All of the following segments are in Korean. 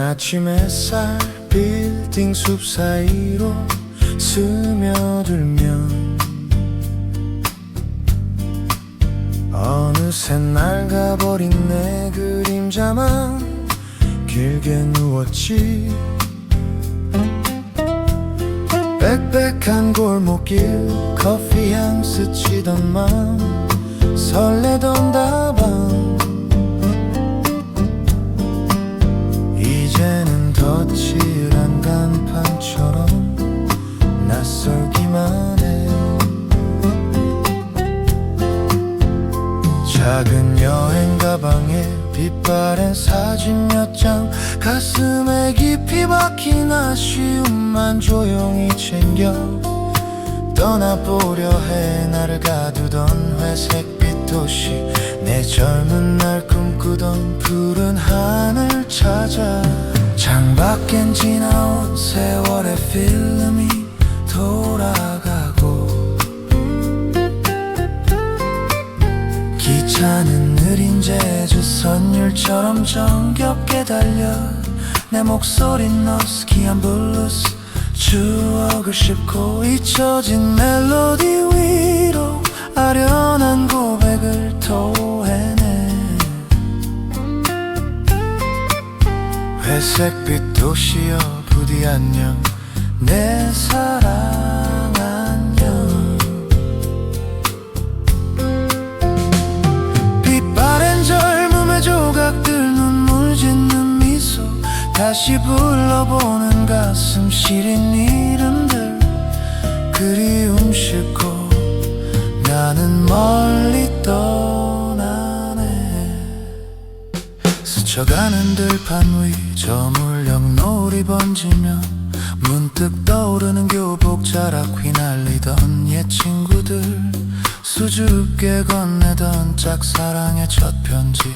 아침 햇살 빌딩 숲 사이로 스며들면 어느새 낡아버린 내 그림자만 길게 누웠지. 빽빽한 골목길 커피향 스치던 마음 설레던 다방 이제는 덧칠한 간판처럼 낯설기만 해. 작은 여행 가방에 빛바랜 사진 몇 장 가슴에 깊이 박힌 아쉬움만 조용히 챙겨 떠나보려 해. 나를 가두던 회색빛 도시 내 젊은 날 꿈꾸던 푸른 하늘 찾아 창밖엔 지나온 세월의 필름이 돌아가고 기차는 느린 제주 선율처럼 정겹게 달려 내 목소린 너스키한 블루스 추억을 싣고 잊혀진 멜로디 위로 아련한 고백을 토해내. 회색빛 도시여 부디 안녕 내 사랑 안녕. 빛바랜 젊음의 조각들 눈물 짓는 미소 다시 불러보는 가슴 시린 이름들 그리움 싣고 나는 멀리 떠나네. 스쳐가는 들판 위 저물녘 노을이 번지며 문득 떠오르는 교복 자락 휘날리던 옛 친구들 수줍게 건네던 짝사랑의 첫 편지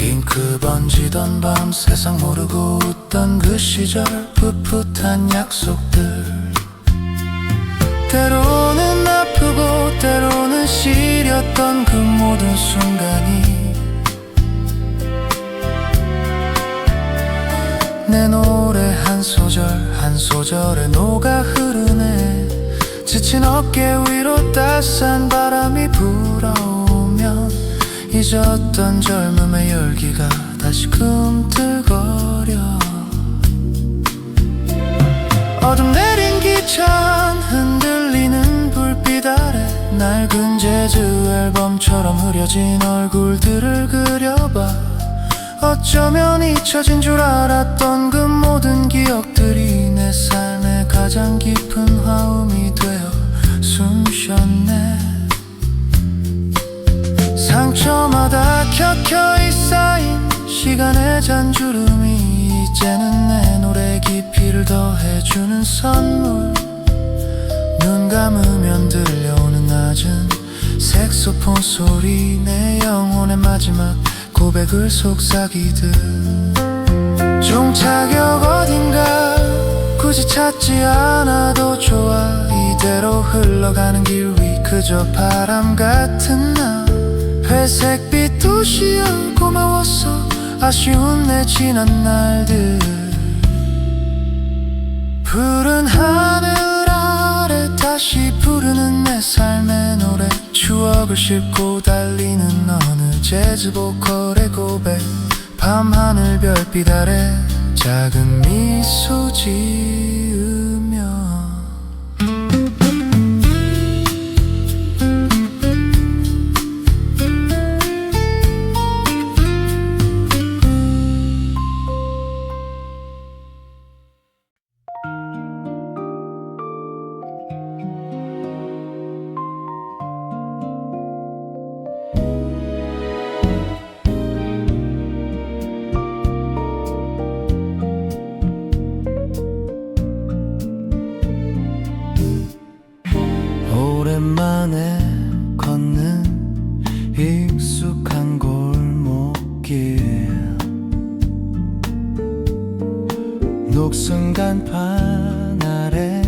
잉크 번지던 밤 세상 모르고 웃던 그 시절 풋풋한 약속들 때로는 아프고 때로는 시렸던 그 모든 순간이 내 노래 한 소절 한 소절에 녹아 흐르네. 지친 어깨 위로 따스한 바람이 불어오면 잊었던 젊음의 열기가 다시 꿈틀거려. 어둠 내린 기차 안 흔들리는 불빛 아래 낡은 재즈 앨범처럼 흐려진 얼굴들을 그려봐. 어쩌면 잊혀진 줄 알았던 그 모든 기억들이 내 삶의 가장 깊은 화음이 되어 숨쉬었네. 상처마다 켜켜이 쌓인 시간의 잔주름이 이제는 내 노래 깊이를 더해주는 선물. 눈 감으면 들려오는 낮은 색소폰 소리 내 영혼의 마지막 고백을 속삭이듯 종착역 어딘가 굳이 찾지 않아도 좋아. 이대로 흘러가는 길 위 그저 바람 같은 나 회색빛 도시여 고마웠어 아쉬운 내 지난 날들. 푸른 하늘 아래 다시 부르는 내 삶의 노래 추억을 싣고 달리는 어느 재즈 보컬의 고백 밤하늘 별빛 아래 작은 미소 지으며 오랜만에 걷는 익숙한 골목길 녹슨 간판 아래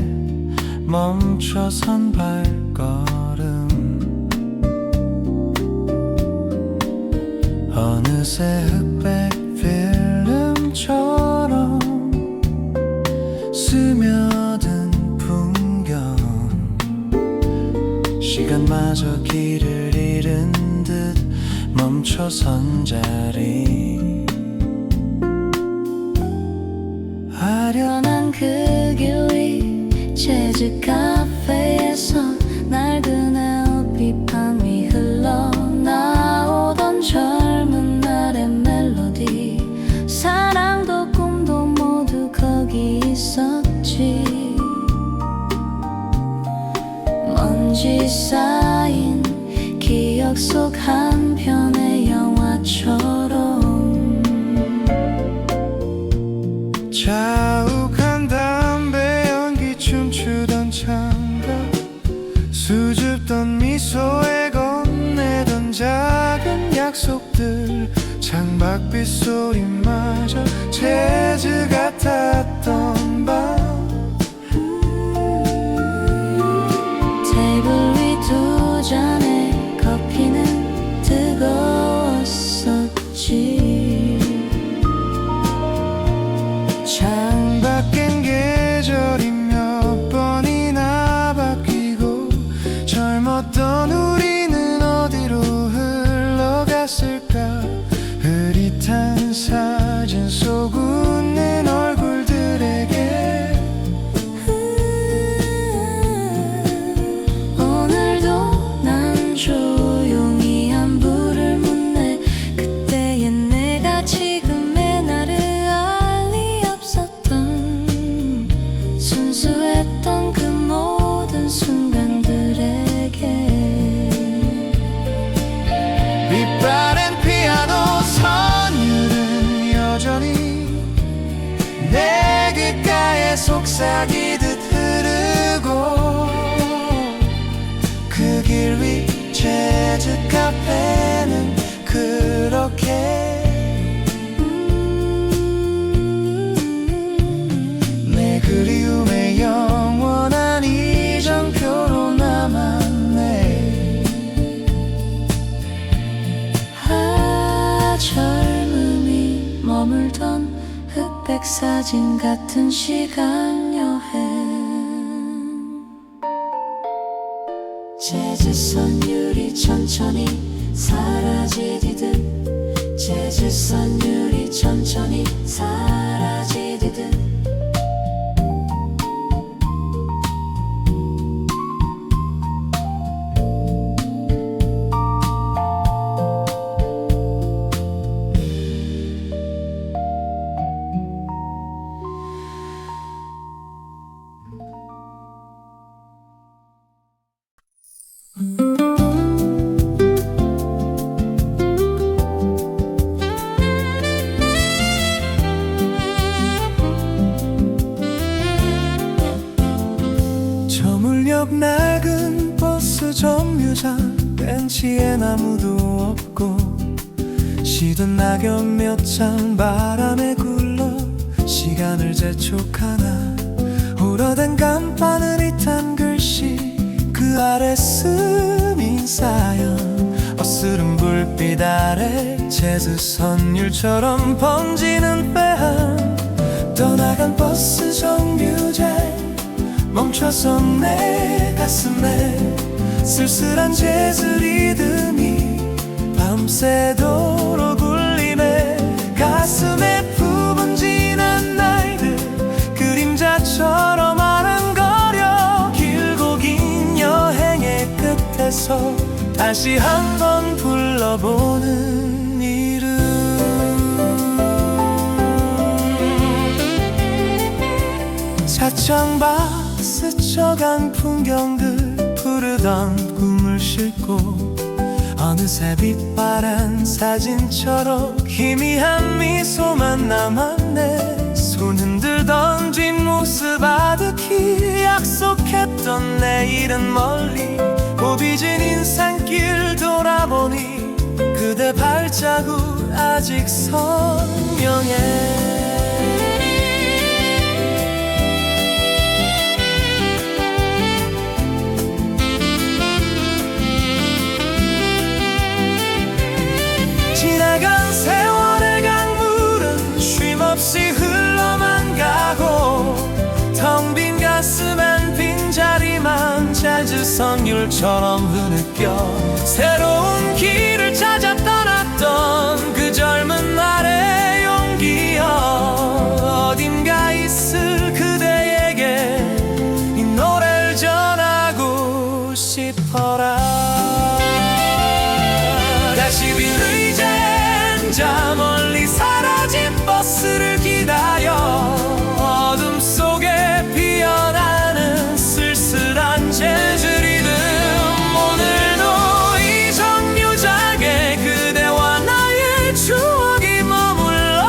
멈춰선 발걸음 어느새 흑백 필름처럼 시간마저 길을 잃은 듯 멈춰선 자리. 아련한 그 길 위 재즈 카페에서 낡은 LP판 위 흘러나오던 젊은 날의 멜로디. 사랑도 꿈도 모두 거기 있었지. 먼지 쌓인 기억 속 한 편의 영화처럼 자욱한 담배 연기 춤추던 창가, 수줍던 미소에 건네던 작은 약속들. 창밖빛 소리마저 재즈 같았던 밤. 테이블 위 두 잔의 커피는 뜨거웠었지. 창밖엔 계절이 몇 번이나 바뀌고 젊었던 우리는 어디로 흘러갔을까. 흐릿한 사진 속 웃는 얼굴들에게 오늘도 난 조용히 안부를 묻네. 그때의 내가 지금의 나를 알 리 없었던 순수했던 그 모든 순간들에게. 빛바랜 피아노 선율은 여전히 내 귓가에 속삭이듯 흐르고, 그 길 위 재즈 카페는 그렇게 내 그리움의 영원한 이정표로 남았네. 아, 젊음이 머물던 흑백 사진 같은 시간 여행. 재즈 선율이 천천히 사라지듯, 재즈 선율이 천천히 사라지듯. 저물녘 낡은 버스 정류장, 벤치엔 아무도 없고 시든 낙엽 몇 장 바람에 굴러 시간을 재촉하나. 오래된 간판 흐릿한 글씨, 그 아래 스민 사연. 어스른 불빛 아래 재즈 선율처럼 번지는 회한. 떠나간 버스 정류장, 멈춰서 내 가슴에 쓸쓸한 재즈 리듬이 밤새도록 울리네. 가슴에 부분 지난 날들 그림자처럼 아른거려. 길고 긴 여행의 끝에서 다시 한번 불러보는 이름. 차창밖 스쳐간 풍경들, 푸르던 꿈을 싣고 어느새 빛바랜 사진처럼 희미한 미소만 남았네. 손 흔들던 뒷모습 아득히 약속했던 내일은 멀리. 고비진 인생길 돌아보니 그대 발자국 아직 선명해. 지나간 세월의 강물은 쉼없이 흘러만 가고, 텅 빈 가슴엔 빈자리만 재즈 선율처럼 흐느껴 새로운 길을 찾아 떠났던 그 젊은 날의 용기여 어딘가 있을 그대에게 이 노래를 전하고 싶어라 다시 빈 의자에 앉아 멀리 사라진 버스를 기다려 어둠 속에 피어나는 쓸쓸한 재즈 리듬 오늘도 이 정류장에 그대와 나의 추억이 머물러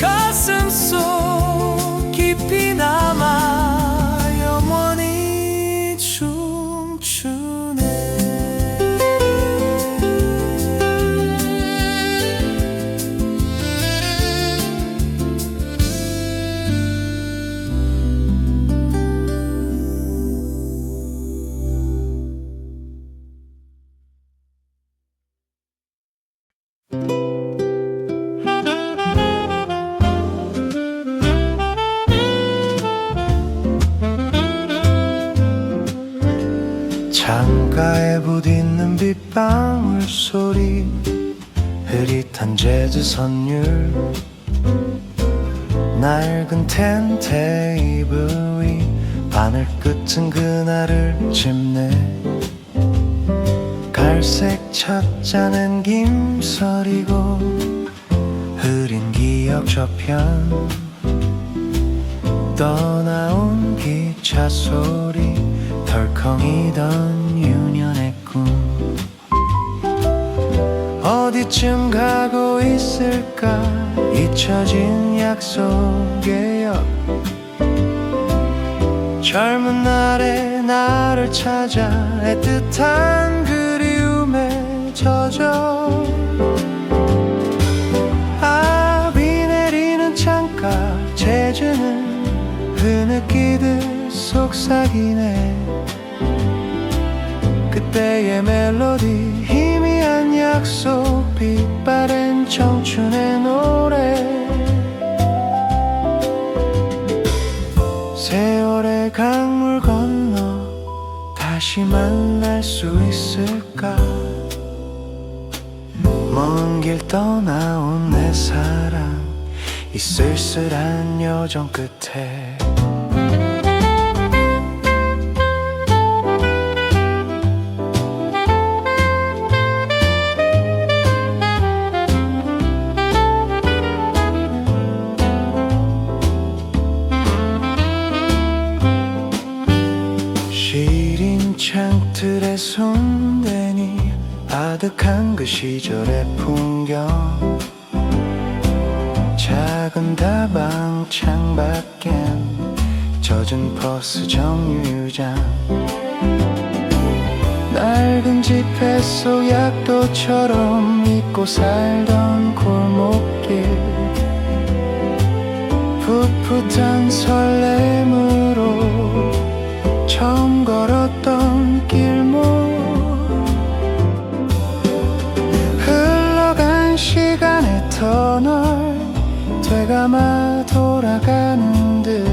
가슴 속 깊이 남아 영원히 춤추네 창가에 부딪는 빗방울 소리 흐릿한 재즈 선율 낡은 텐트 테이블 위 바늘 끝은 그날을 짚네 갈색 찻잔은 김서리고 흐린 기억 저편 떠나온 기차 소리 덜컹이던 유년의 꿈 어디쯤 가고 있을까 잊혀진 약속의 역 젊은 날의 나를 찾아 애틋한 그리움에 젖어 비 내리는 창가 재즈는 흐느끼듯 속삭이네 그때의 멜로디 희미한 약속 빛바랜 청춘의 노래 세월의 강물 건너 다시 만날 수 있을까 먼 길 떠나온 내 사랑 이 쓸쓸한 여정 끝에 시린 창틀에 손대니 아득한 그 시절의 풍경 작은 다방 창밖엔 젖은 버스 정류장 낡은 지폐 속 약도처럼 잊고 살던 골목길 풋풋한 설렘으로 처음 걸었던 길목 흘러간 시간의 터널 되감아 돌아가는 듯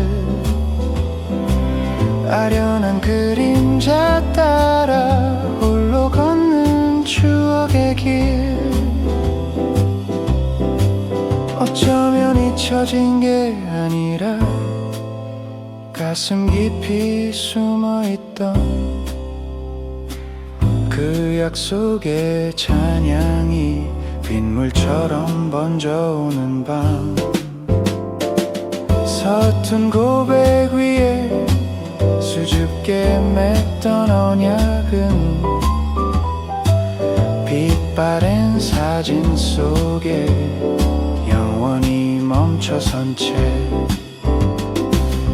아련한 그림자 따라 홀로 걷는 추억의 길 어쩌면 잊혀진 게 아니라 가슴 깊이 숨어있던 그 약속의 찬양이 빗물처럼 번져오는 밤 서툰 고백 위에 수줍게 맺던 언약은 빛바랜 사진 속에 영원히 멈춰선 채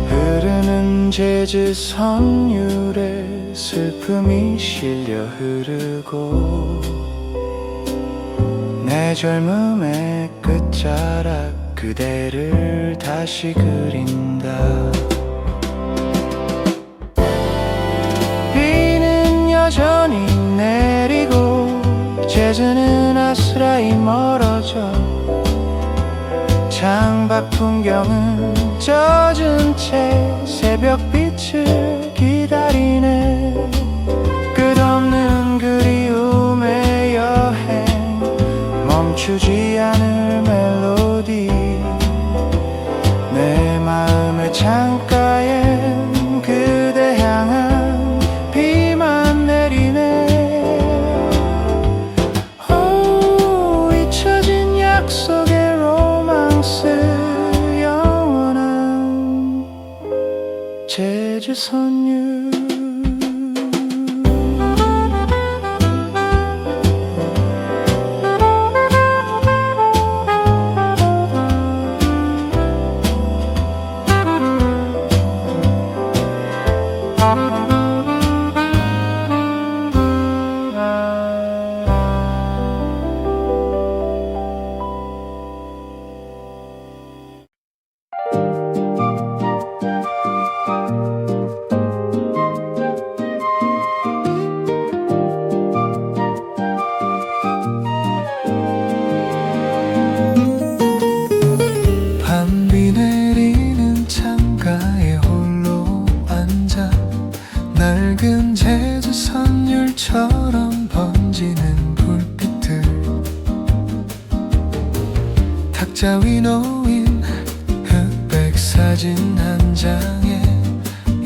흐르는 재즈 선율에 슬픔이 실려 흐르고 내 젊음의 끝자락 그대를 다시 그린다 비는 여전히 내리고 재즈는 아스라이 멀어져 창밖 풍경은 젖은 채 새벽빛을 기다리네 맑은 제주 선율처럼 번지는 불빛들, 탁자 위 놓인 흑백 사진 한 장에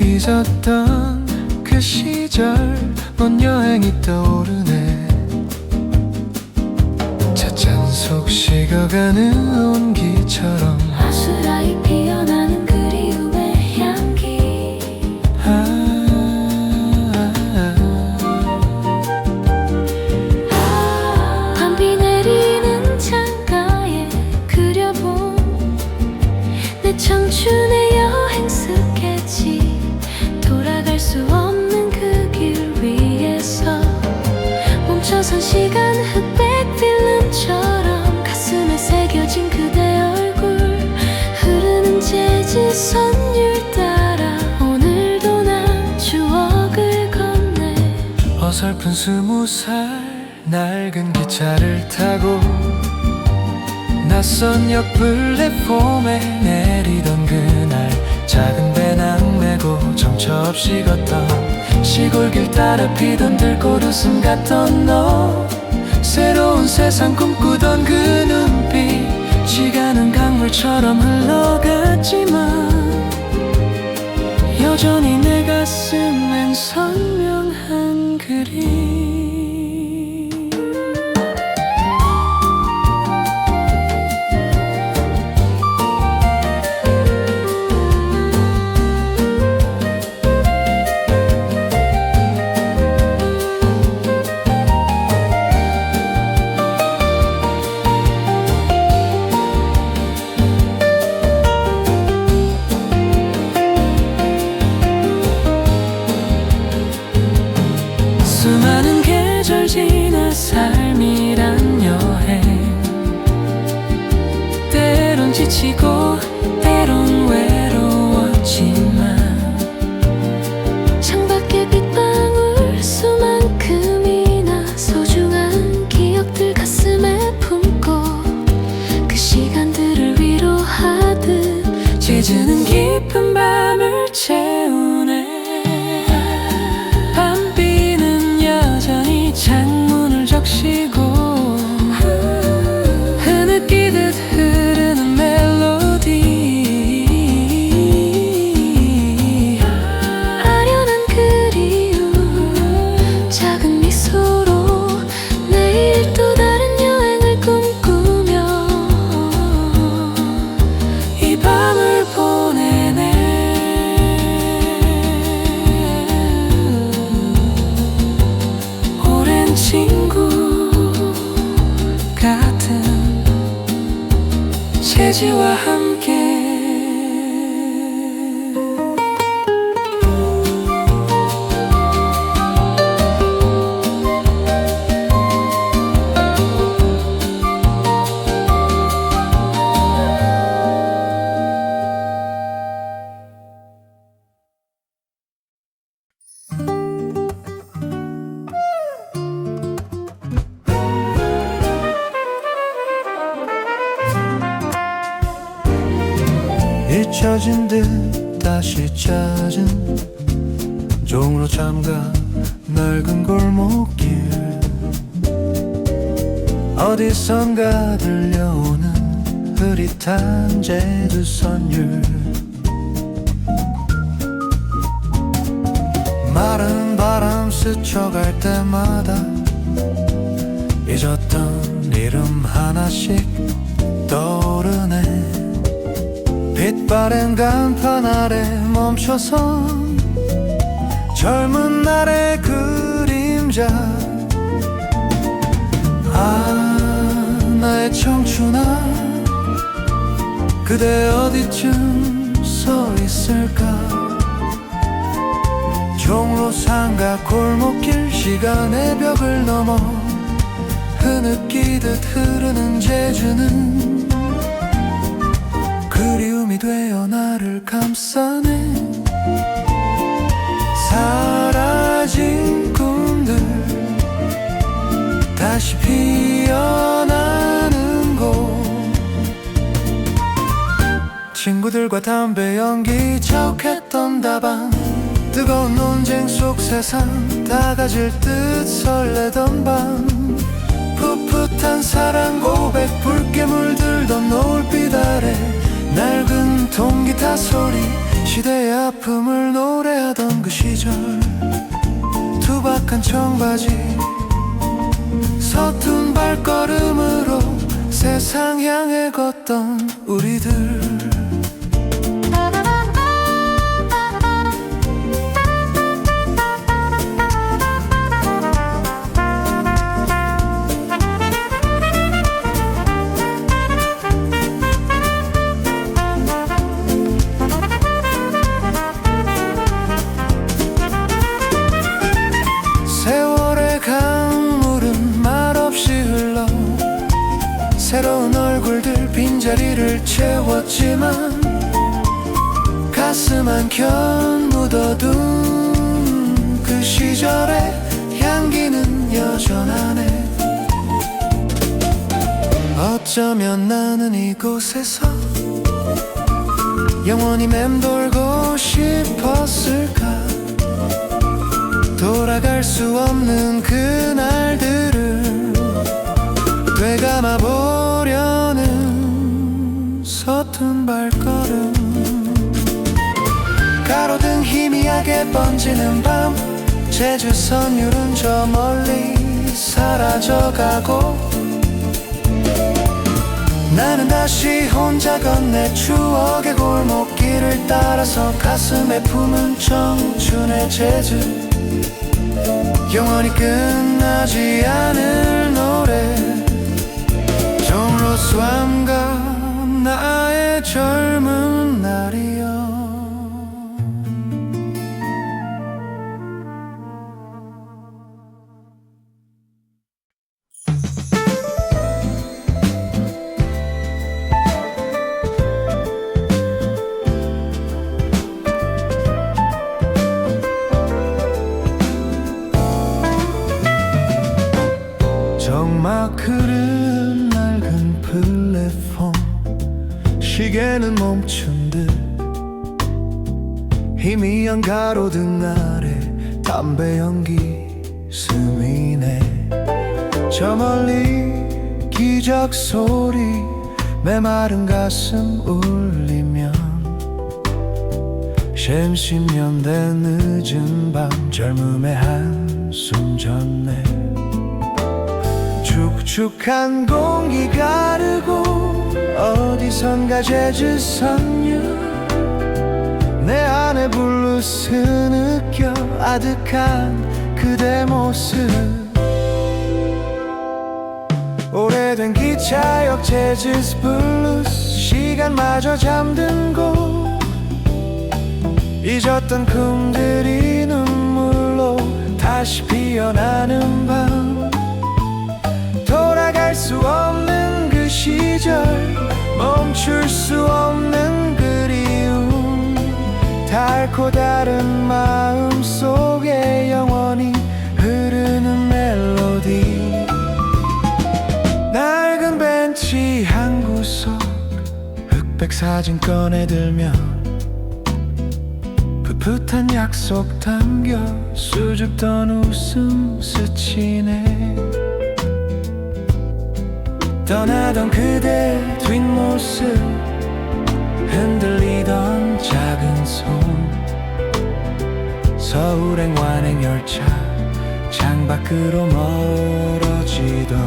잊었던 그 시절 먼 여행이 떠오르네. 찻잔 속 식어가는 온기처럼 아스라이 피어나는 그리움의 향기. 밤비 내리는 창가에 그려본 내 청춘의 여행 스케치. 돌아갈 수 없는 그 길 위에서 멈춰선 시간 흑백 필름처럼 가슴에 새겨진 그대 얼굴. 흐르는 재즈 선율 따라 오늘도 난 추억을 건네. 어설픈 20살 낡은 기차를 타고 낯선 역 플랫폼에 내리던 그날, 작은 배낭 메고 정처 없이 걷던 시골길 따라 피던 들꽃 웃음 같던 너, 새로운 세상 꿈꾸던 그 눈빛. 시간은 강물처럼 흘러갔지만 여전히 내 가슴엔 선명한 그림. 수많은 계절 지나 삶이란 여행, 때론 지치고 때론 외로웠지만 창밖에 빛방울 수만큼이나 소중한 기억들 가슴에 품고 그 시간들을 위로하듯 재즈는 깊은 밤을 채우네. 창문을 적시고 흐느끼듯 흐르는 멜로디. 아련한 그리움 작은 미소로 내일 또 다른 여행을 꿈꾸며 이 밤을 보내네. 친구 같은 재즈와 함께. 잊혀진 듯 다시 찾은 종로 참가 낡은 골목길, 어디선가 들려오는 흐릿한 제주 선율. 마른 바람 스쳐갈 때마다 잊었던 이름 하나씩 떠오르네. 빛바랜 간판 아래 멈춰선 젊은 날의 그림자. 아, 나의 청춘아, 그대 어디쯤 서 있을까. 종로 상가 골목길, 시간의 벽을 넘어 흐느끼듯 흐르는 제주는 그리움이 되어 나를 감싸네. 사라진 꿈들 다시 피어나는 곳, 친구들과 담배 연기 자욱했던 다방, 뜨거운 논쟁 속 세상 다 가질 듯 설레던 밤, 풋풋한 사랑 고백 붉게 물들던 노을빛 아래 낡은 통기타 소리 시대의 아픔을 노래하던 그 시절, 투박한 청바지 서툰 발걸음으로 세상 향해 걷던 우리들. 세월의 강물은 말없이 흘러 새로운 얼굴들 빈자리를 채웠지만 가슴 한켠 묻어둔 그 시절의 향기는 여전하네. 어쩌면 나는 이곳에서 영원히 맴돌고 싶었을까. 돌아갈 수 없는 그날들을 되감아 보려는 서툰 발걸음. 가로등 희미하게 번지는 밤, 제주 선율은 저 멀리 사라져가고 나는 다시 혼자 건네 추억의 골목길을 따라서 가슴에 품은 청춘의 재즈, 영원히 끝나지 않을 노래. 종로수 암가 나의 젊은 날이여. 정막 흐른 낡은 플랫폼, 시계는 멈춘 듯 희미한 가로등 아래 담배 연기 스미네. 저 멀리 기적 소리 메마른 가슴 울리면 샘심년대 늦은 밤 젊음의 한숨 졌네. 축축한 공기 가르고 어디선가 재즈 선율, 내 안에 블루스 느껴 아득한 그대 모습. 오래된 기차역 재즈 블루스, 시간마저 잠든 곳, 잊었던 꿈들이 눈물로 다시 피어나는 밤. 돌아갈 수 없는 그 시절, 멈출 수 없는 그리움, 닳고 다른 마음 속에 영원히 흐르는 멜로디. 낡은 벤치 한 구석, 흑백 사진 꺼내들면 풋풋한 약속 담겨 수줍던 웃음 스치네. 떠나던 그대 뒷모습, 흔들리던 작은 손, 서울행 완행열차 창밖으로 멀어지던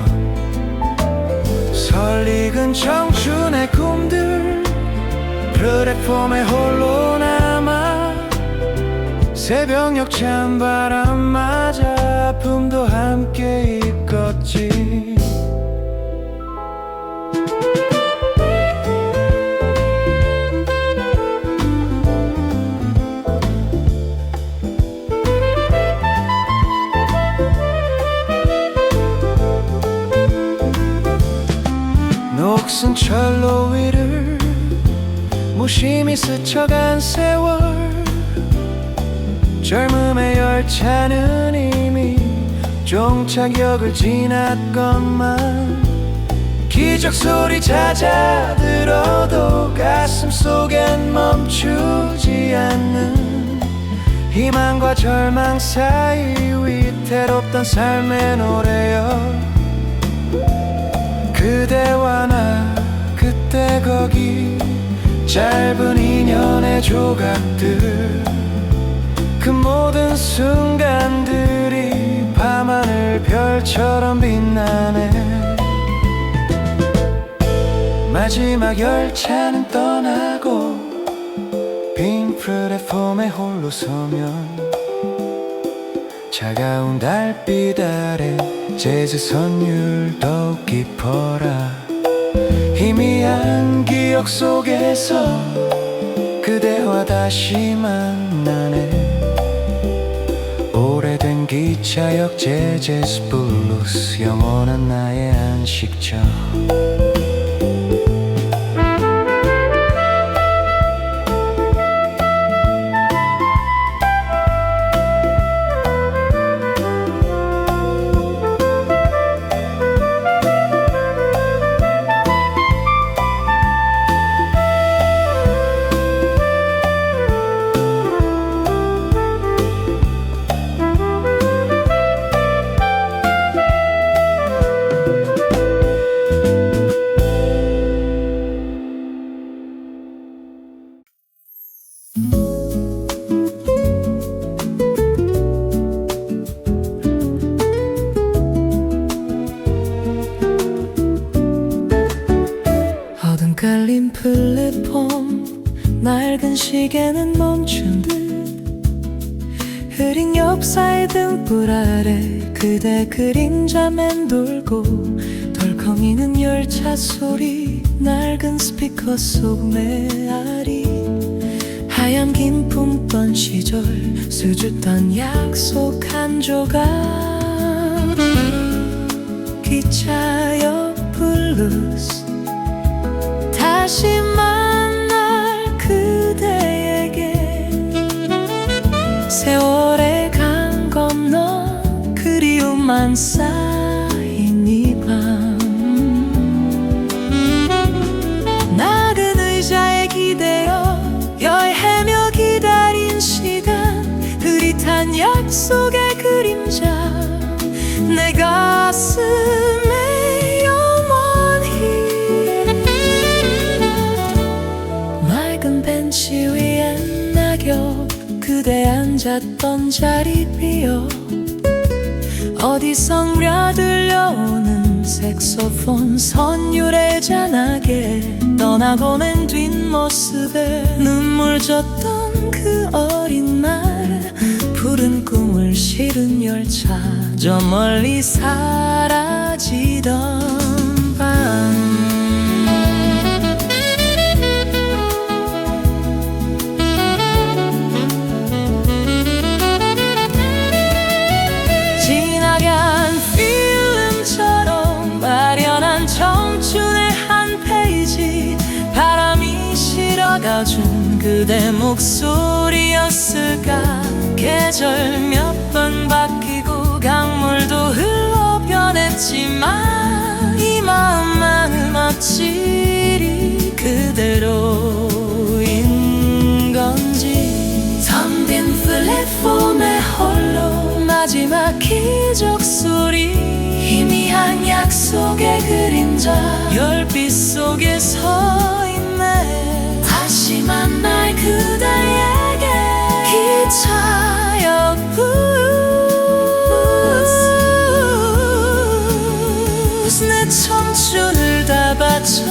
설익은 청춘의 꿈들, 플랫폼에 홀로 남아 새벽녘 찬바람 맞아 아픔도 함께 이끌었지. 녹슨 철로 위를 무심히 스쳐간 세월, 젊음의 열차는 이미 종착역을 지났건만 기적 소리 잦아 들어도 가슴 속엔 멈추지 않는 희망과 절망 사이 위태롭던 삶의 노래여 그대와 나 그때 거기 짧은 인연의 조각들 그 모든 순간들이 밤하늘 별처럼 빛나네 마지막 열차는 떠나고 빈 플랫폼에 홀로 서면 차가운 달빛 아래 재즈 선율 더욱 깊어라 희미한 기억 속에서 그대와 다시 만나네 오래된 기차역 재즈 블루스 영원한 나의 안식처 어둠 깔린 플랫폼 낡은 시계는 멈춘 듯 흐린 역사의 등불 아래 그대 그림자 맴돌고 덜컹이는 열차 소리 낡은 스피커 속 메아리 하얀 긴 품던 시절 수줍던 약속 한 조각 기차역 블루스 다시 만날 그대에게 세월의 강 건너 그리움만 쌓인 이 밤 낡은 의자에 기대어 열헤며 기다린 시간 흐릿한 약속의 그림자 내 가슴에 영원히 맑은 벤치 위엔 낙엽 그대 앉았던 자리 비어 어디선가 들려오는 색소폰 선율의 잔하게 떠나보낸 뒷모습에 눈물 졌던 그 어린 날 푸른 꿈을 실은 열차 저 멀리 사라지던 밤 지나간 필름처럼 아련한 청춘의 한 페이지 바람이 실어가준 그대 목소리였을까 계절 몇 번 바뀌고 강물도 흘러 변했지만 이 마음만은 확실히 그대로인 건지 텅빈 플랫폼에 홀로 마지막 기적 소리 희미한 약속의 그림자 별빛 속에 서 있네 다시 만날 그대에게 기차역 블루스 내 청춘을 다 바쳐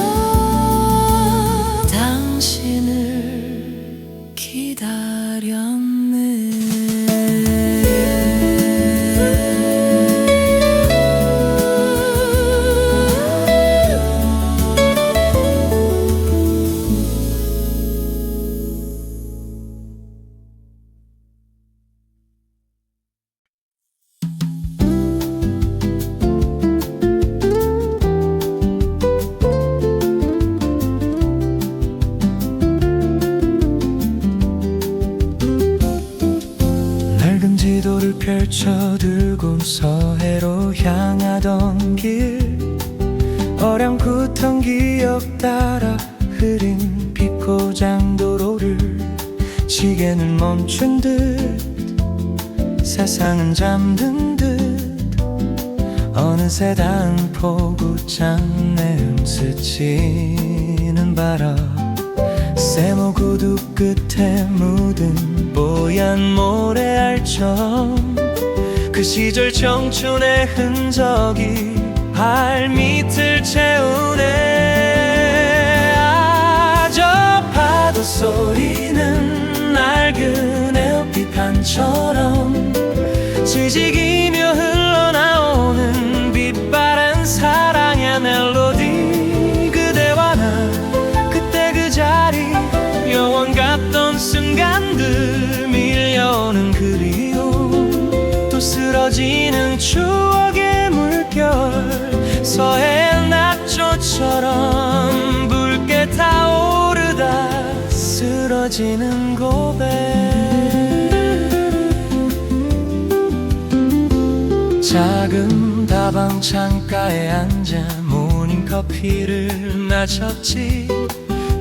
당신을 기다렸네 지도를 펼쳐 들고 서해로 향하던 길 어렴풋한 기억 따라 흐린 비포장 도로를 시계는 멈춘 듯 세상은 잠든 듯 어느새 닿은 포구장 내음 스치는 바람 세모 구두 끝에 묻은 뽀얀 모래알처럼 그 시절 청춘의 흔적이 발밑을 채우네. 아, 저 파도 소리는 낡은 에어비판처럼 지지기며 흘러나오는 빛바랜 사랑의 멜로디. 그대와 나 그때 그 자리 영원 같던 순간들 밀려오는 그리움 또 쓰러지는 추억의 물결 서해의 낙조처럼 붉게 타오르다 쓰러지는 고백. 작은 다방 창가에 앉아 모닝커피를 마셨지.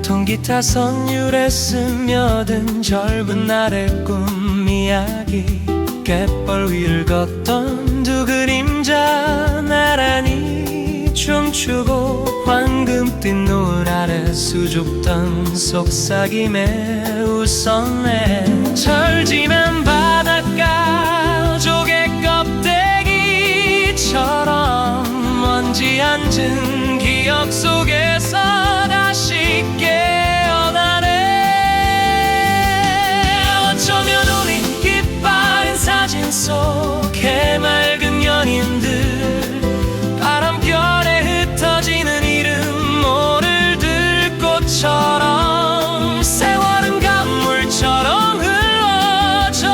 통기타 선율에 스며든 젊은 날의 꿈 이야기. 갯벌 위를 걷던 두 그림자 나란히 춤추고 황금빛 노을 아래 수줍던 속삭임에 웃었네. 철짐한 바닷가 조개 껍데기처럼 먼지 앉은 기억 속에서 다시 깨어나네. 어쩌면 우리 깃바랜 사진 속 해맑은 연인들 바람결에 흩어지는 이름 모를 들꽃처럼 세월은 강물처럼 흘러져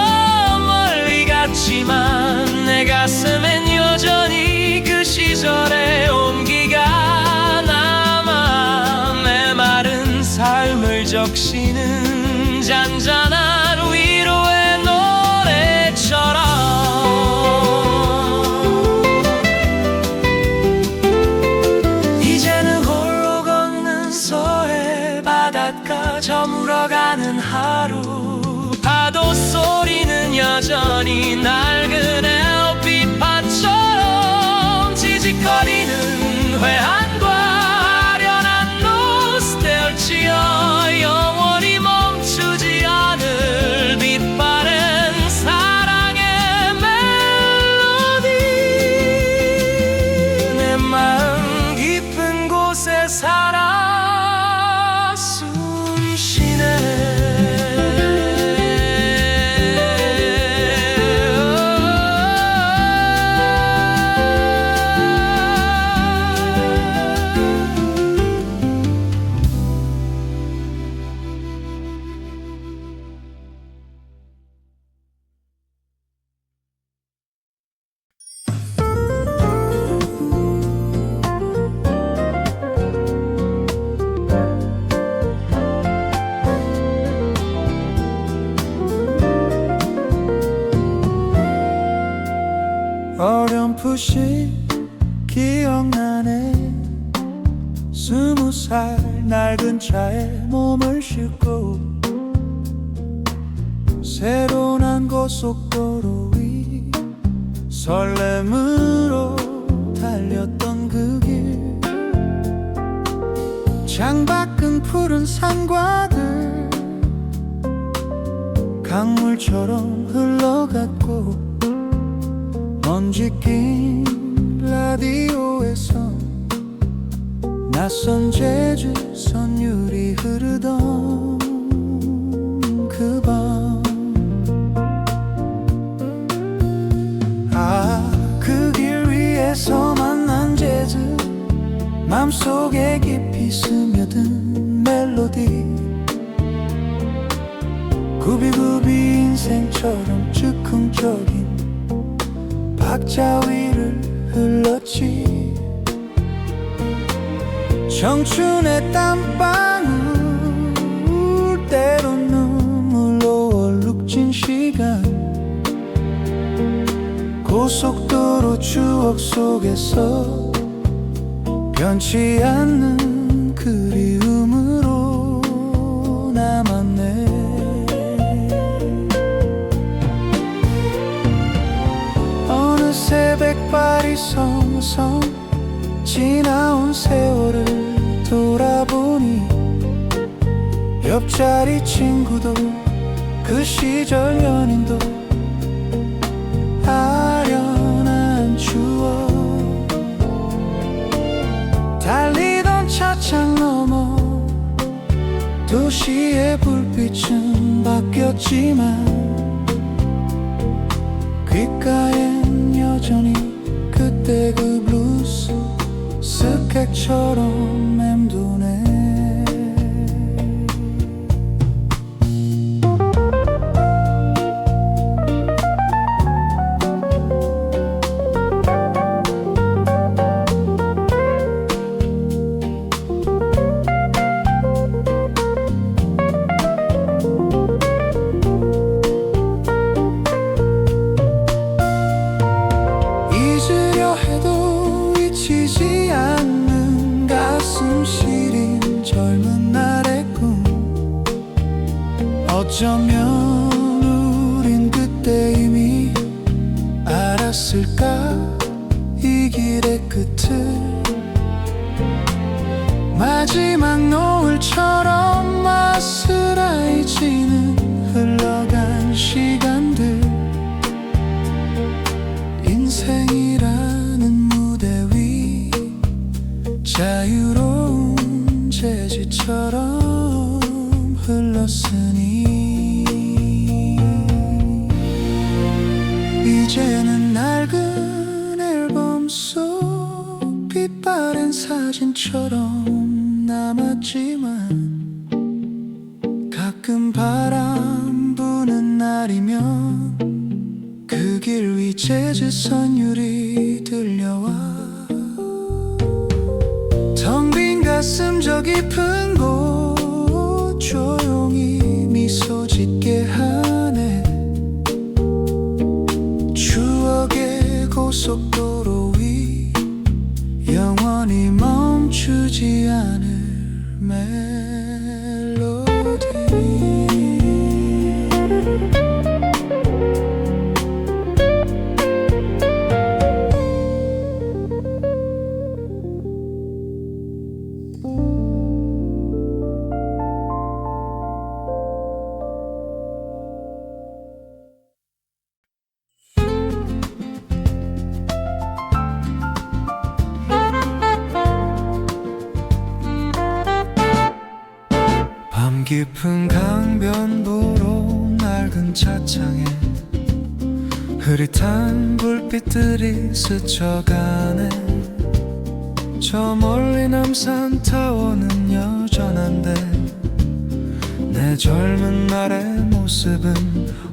멀리 갔지만 내 가슴엔 여전히 그 시절의 온기가 남아 메마른 삶을 적시는 잔잔한 위로의 노래처럼. 이제는 홀로 걷는 서해 바닷가 저물어가는 하루. 파도 소리는 여전히 낡은 에어비판처럼 지직거리는 회한과 아련한 노스텔지어 영원히 멈추지 않을 빛바랜 사랑의 멜로디. 내 마음 깊은 곳에 살아 숨쉬네. 어렴풋이 기억나네. 20살 낡은 차에 몸을 싣고 새로 난 고속도로 위 설렘으로 달렸던 그 길. 창밖은 푸른 산과들 강물처럼 흘러갔고 먼지 낀 라디오에서 낯선 재즈 선율이 흐르던 그 밤. 아, 그 길 위에서 만난 재즈 맘속에 깊이 스며든 멜로디. 구비구비 인생처럼 즉흥적인 박자 위를 흘렀지. 청춘의 땀방울 때론 눈물로 얼룩진 시간. 고속도로 추억 속에서 변치 않는 그리움으로 남았네. 백발이 성성 지나온 세월을 돌아보니 옆자리 친구도 그 시절 연인도 아련한 추억. 달리던 차창 너머 도시의 불빛은 바뀌었지만 귓가엔 여전히 그때 그 블루스 스캑처럼 맴도네. 잊으려 해도 잊히지 않는 가슴 시린 젊은 날의 꿈. 어쩌면 우린 그때 이미 알았을까 이 길의 끝을. 마지막 노을처럼 아스라이지는 흘러간 시간들. 인생이라는 무대 위 자유로운 재즈처럼 흘렀으니 이제는 낡은 앨범 속 빛바랜 사진처럼 남았지만 가끔 바람 부는 날이면 그 길 위 재즈 선율이 들려와 텅 빈 가슴 저 깊은 곳 조용히 미소 짓게 하네. 추억의 고속도로 위 영원히 멈추지 않을 멜로디. 밤 깊은 강변도로 낡은 차창에 흐릿한 불빛들이 스쳐가네. 저 멀리 남산 타워는 여전한데 내 젊은 날의 모습은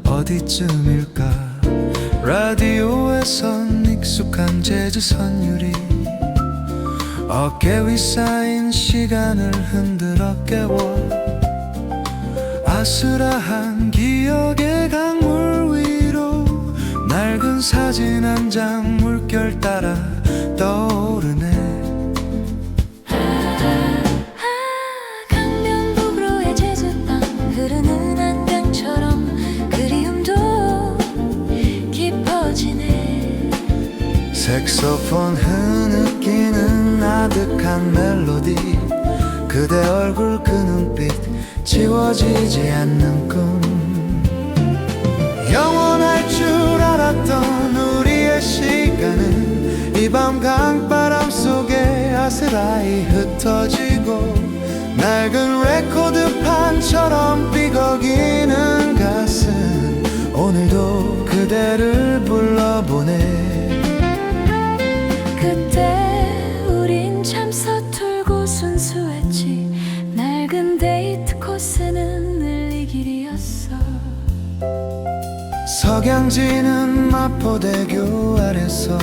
어디쯤일까. 라디오에선 익숙한 재즈 선율이 어깨 위 쌓인 시간을 흔들어 깨워 아스라한 기억의 강물 위로 낡은 사진 한 장 물결 따라 떠오르네. 강변북로의 재즈땅 흐르는 한강처럼 그리움도 깊어지네. 색소폰 흐느끼는 아득한 멜로디. 그대 얼굴 그 눈빛 지워지지 않는 꿈. 영원할 줄 알았던 우리의 시간은 이 밤 강바람 속에 아스라이 흩어지고 낡은 레코드판처럼 삐걱이는 가슴 오늘도 그대를 불러보네. 그때 우린 참 서툴고 순수했지. 낡은 데이트 코스는 늘 이 길이었어. 석양지는 마포대교 아래서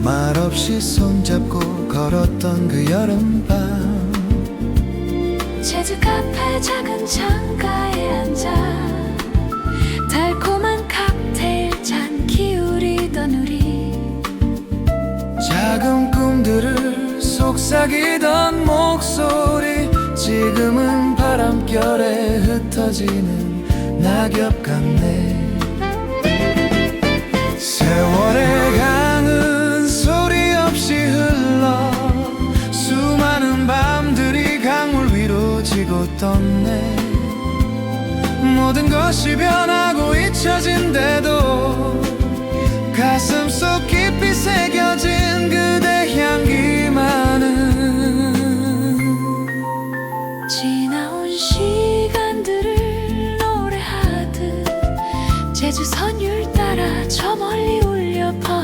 말없이 손잡고 걸었던 그 여름밤. 재즈 카페 작은 창가에 앉아 달콤한 칵테일 잔 기울이던 우리. 작은 꿈들을 속삭이던 목소리 지금은 바람결에 흩어지는 낙엽 같네. 세월의 강을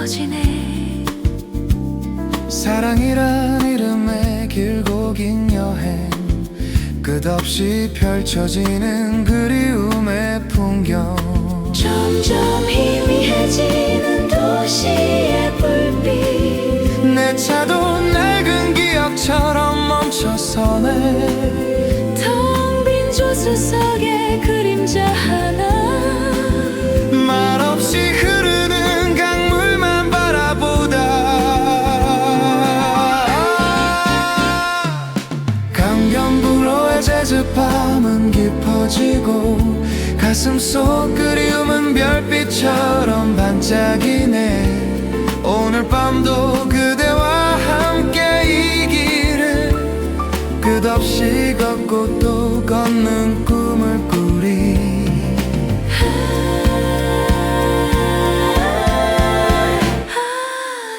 깊어지네. 사랑이란 이름의 길고 긴 여행, 끝없이 펼쳐지는 그리움의 풍경. 점점 희미해지는 도시의 불빛, 내 차도 낡은 기억처럼 멈춰서네. 텅 빈 조수석에 그림자 하나, 말없이 흐르는 강물만 바라보다 강변북로의 제주밤은 깊어지고 가슴 속 그리움은 별빛처럼 반짝이네. 오늘 밤도 그대와 함께 이 길을 끝없이 걷고 또 걷는 꿈을 꾸리.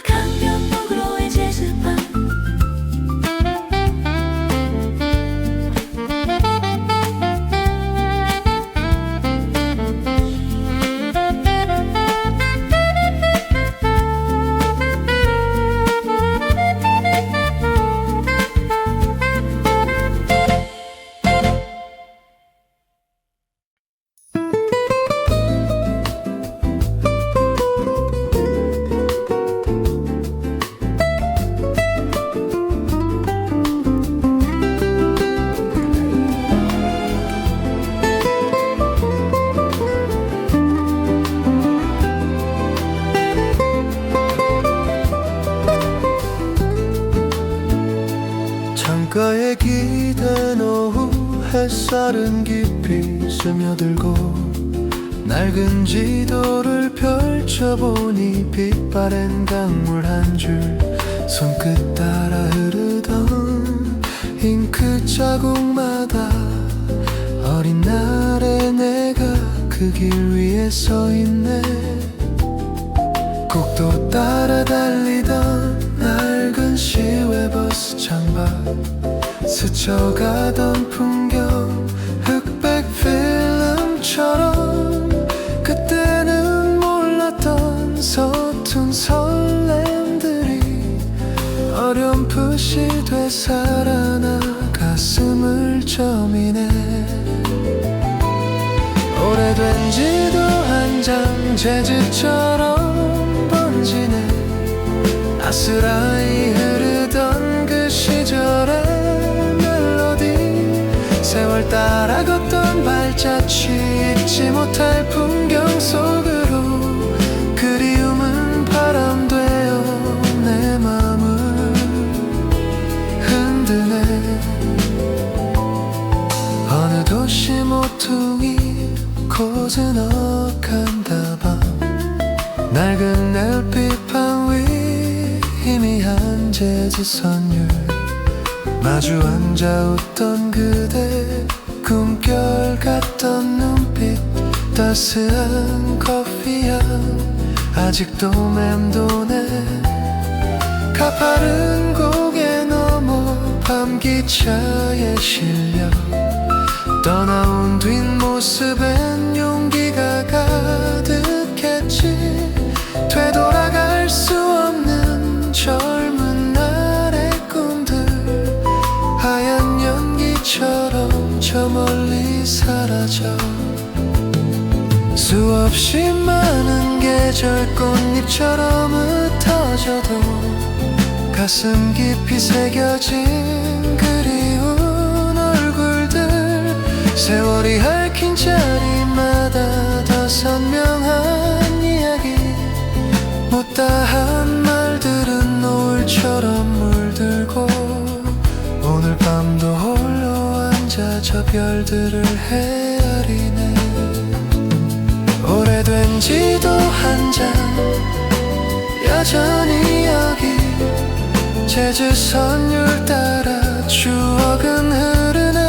강변북로의 제주밤. 창가에 기댄 오후 햇살은 깊이 스며들고 낡은 지도를 펼쳐보니 빛바랜 강물 한 줄 손끝 따라 흐르던 잉크 자국마다 어린 날의 내가 그 길 위에 서 있네. 국도 따라 달리던 낡은 시외버스 창밖 스쳐가던 풍경 흑백 필름처럼 그때는 몰랐던 서툰 설렘들이 어렴풋이 되살아나 가슴을 저미네. 오래된 지도 한 장 재즈처럼 번지네. 아스라이 흐르던 그 시절의 멜로디, 세월 따라 걷던 발자취 잊지 못할 풍경 속으로 그리움은 바람 되어 내 맘을 흔드네. 어느 도시 모퉁이 고즈넉한 다방, 낡은 LP판 위 희미한 재즈 선율, 마주 앉아 웃던 그대 꿈결 같던 눈빛, 따스한 커피향 아직도 맴도네. 가파른 고개 넘어 밤기차에 실려 떠나온 뒷모습엔 용기가 가득했지. 되돌아갈 수 없는 젊은 날의 꿈들 하얀 연기처럼 저 멀리 사라져. 수없이 많은 계절 꽃잎처럼 흩어져도 가슴 깊이 새겨진 그리운 얼굴들, 세월이 핥힌 자리마다 더 선명한 이야기, 못다한 말들은 노을처럼 물들고 오늘 밤도 홀로 앉아 저 별들을 헤아리네. 오래된 지도 한 장 여전히 여기 제주 선율 따라 추억은 흐르네.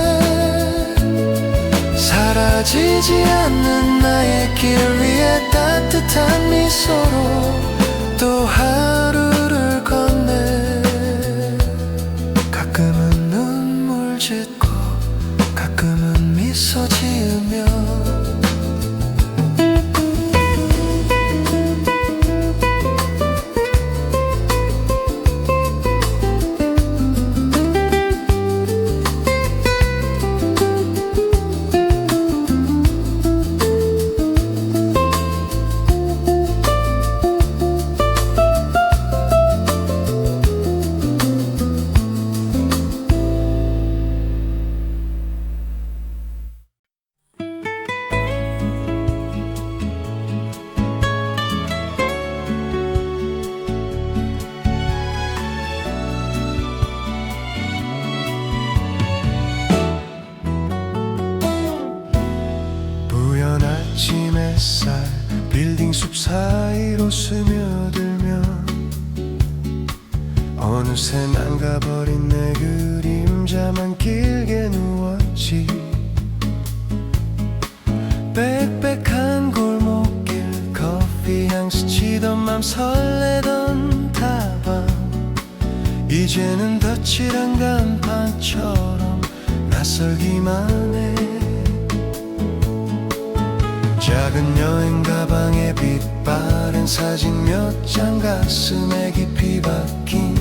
사라지지 않는 나의 길 위에 따뜻한 미소로 또 하루를 건네. 가끔은 눈물 짓고 가끔은 미소 지으며 곳에 남가버린 내 그림자만 길게 누웠지. 빽빽한 골목길 커피향 스치던 맘 설레던 다방 이제는 덧칠한 간판처럼 낯설기만 해. 작은 여행 가방에 빛바랜 사진 몇 장 가슴에 깊이 박힌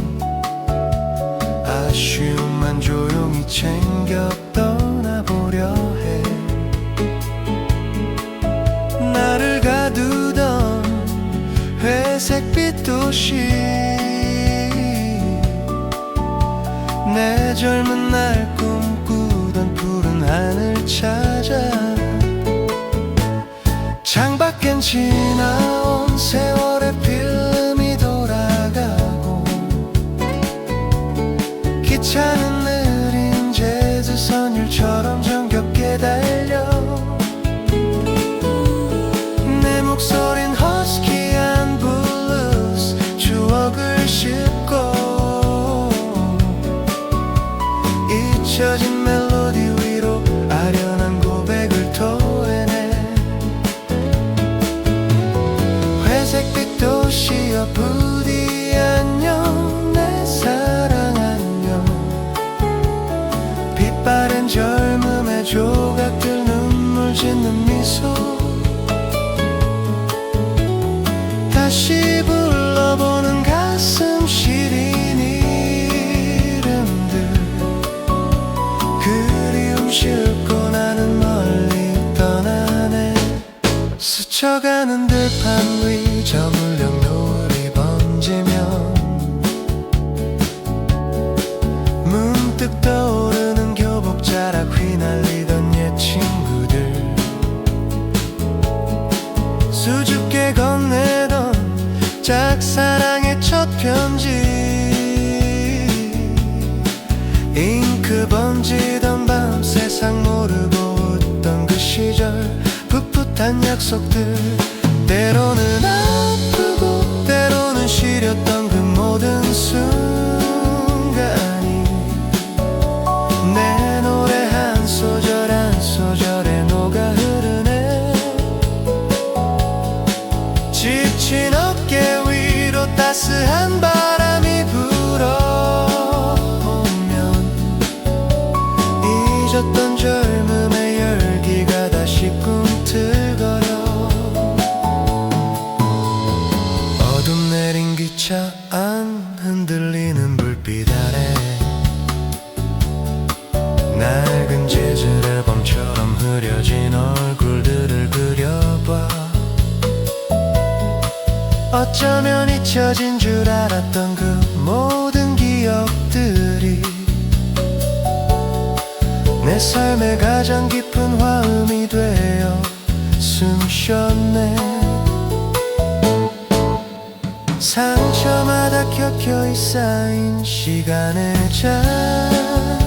아쉬움만 조용히 챙겨 떠나보려 해. 나를 가두던 회색빛 도시 내 젊은 날 꿈꾸던 푸른 하늘 찾아 창밖엔 지나온 세월의 필름이 돌아가고 기차는 느린 재즈 선율처럼 정겹게 달려 내 목소린 허스키한 블루스 추억을 싣고 잊혀진 멜로디 위로 아련한 고백을 토해내. 회색빛 도시여 부디 안녕 내 사랑 안녕. 빛바랜 젊음의 조각들 눈물 짓는 미소 다시 불러보는 가슴 시린 이름들 그리움 싣고 나는 멀리 떠나네. 스쳐가는 들판 위 저물녘 노을이 번지면 문득 떠오르는 교복자락 휘날리던 옛 친구들 수줍게 건네던 짝사랑의 첫 편지 잉크 번지던 밤 세상 모르고 웃던 그 시절 풋풋한 약속들 때로는 아프고 때로는 시렸던 그 모든 순간이 내 노래 한 소절 한 소절에 녹아 흐르네. 지친 어깨 위로 따스한 바람이 불어오면 잊었던 젊음의 열기가 다시 꿈틀거려. 어둠 내린 기차 안 흔들리는 불빛 아래 낡은 재즈 앨범처럼 흐려진 얼굴들을 그려봐. 어쩌면 잊혀진 줄 알았던 그 모든 기억들이 내 삶의 가장 깊은 화음이 되어 숨쉬었네. 상처마다 켜켜이 쌓인 시간의 잔주름이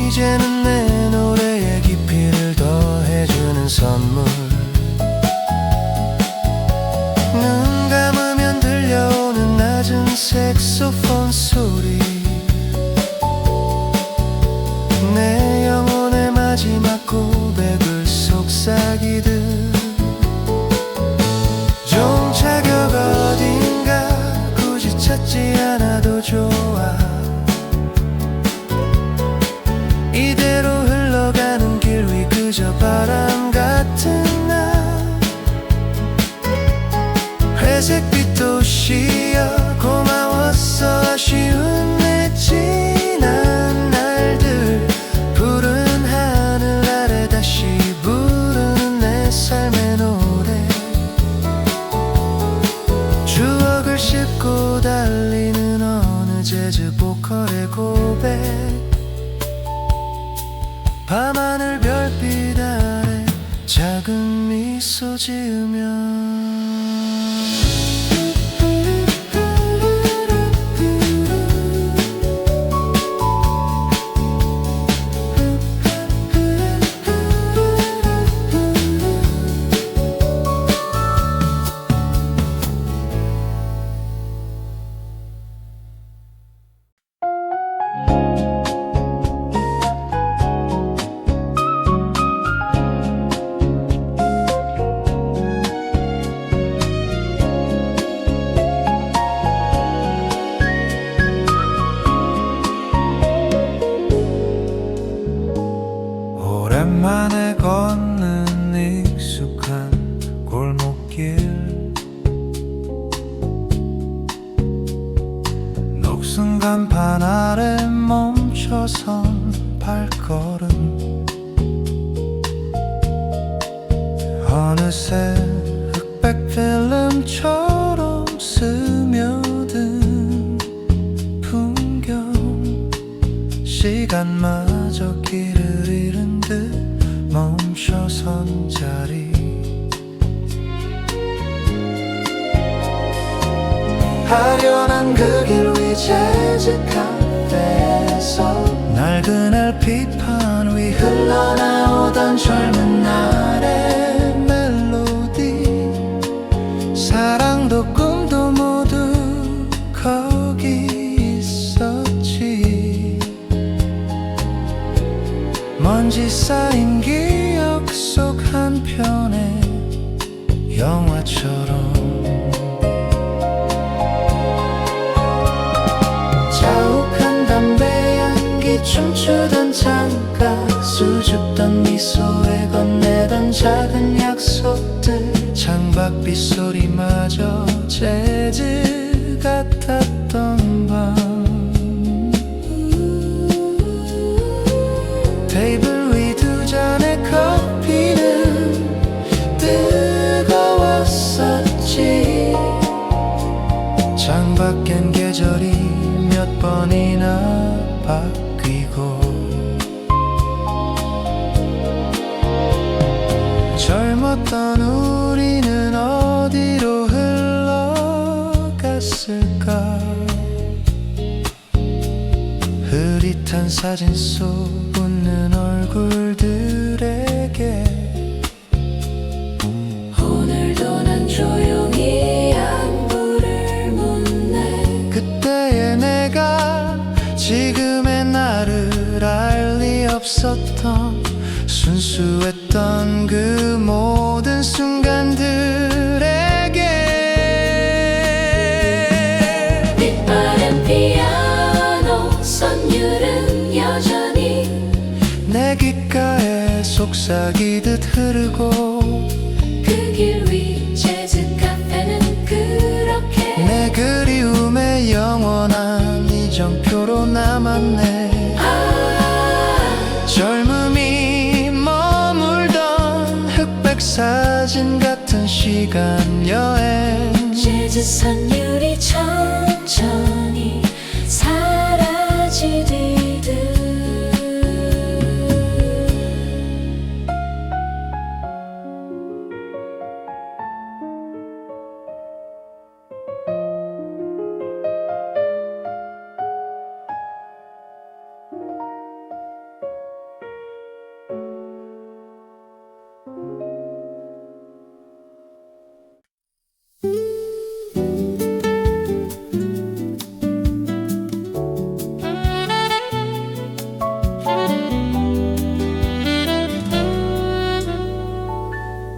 이제는 내 노래에 깊이를 더해주는 선물. 눈 감으면 들려오는 낮은 색소폰 소리 내 영혼의 마지막 고백을 속삭이듯 종착역 어딘가 굳이 찾지 않아도 좋아. 이대로 흘러가는 길 위 그저 바람 같은 날 회색빛 도시여 고마웠어. 아쉬운 내 지난 날들 푸른 하늘 아래 다시 부르는 내 삶의 노래 추억을 싣고 달리는 어느 재즈 보컬의 고백 밤하늘 별빛 아래 작은 미소 지으며 간판 아래 멈춰선 발걸음 어느새 흑백 필름처럼 스며든 풍경 시간마저 길을 잃은 듯 멈춰선 자리 아련한 그 길 위 재즈 카페에서 낡은 LP판 위 흘러나오던 젊은 날의 멜로디 사랑도 꿈도 모두 거기 있었지 먼지 쌓인 기억 속 한 편의 영화처럼 자욱한 담배 향기 춤추던 창가 수줍던 미소에 건네던 작은 약속들 창밖 빗소리마저 재즈 같았던 밤 테이블 위 두 잔의 커피는 뜨거웠었지 창밖엔 계절이 몇 번이나 바뀌고 젊었던 우리는 어디로 흘러갔을까 흐릿한 사진 속 웃는 얼굴들에게 오늘도 난 조용히 안부를 묻네 그때의 내가 지금의 나를 알 리 없었던 순수했던 그 모든 순간들에게 빛바랜 피아노 선율은 여전히 내 귓가에 속삭이듯 흐르고 그 길 위 재즈 카페는 그렇게 내 그리움의 영원한 이정표로 남았네 젊음이 머물던 흑백 사진 같은 시간 여행 재즈 선율이 천천히 사라지듯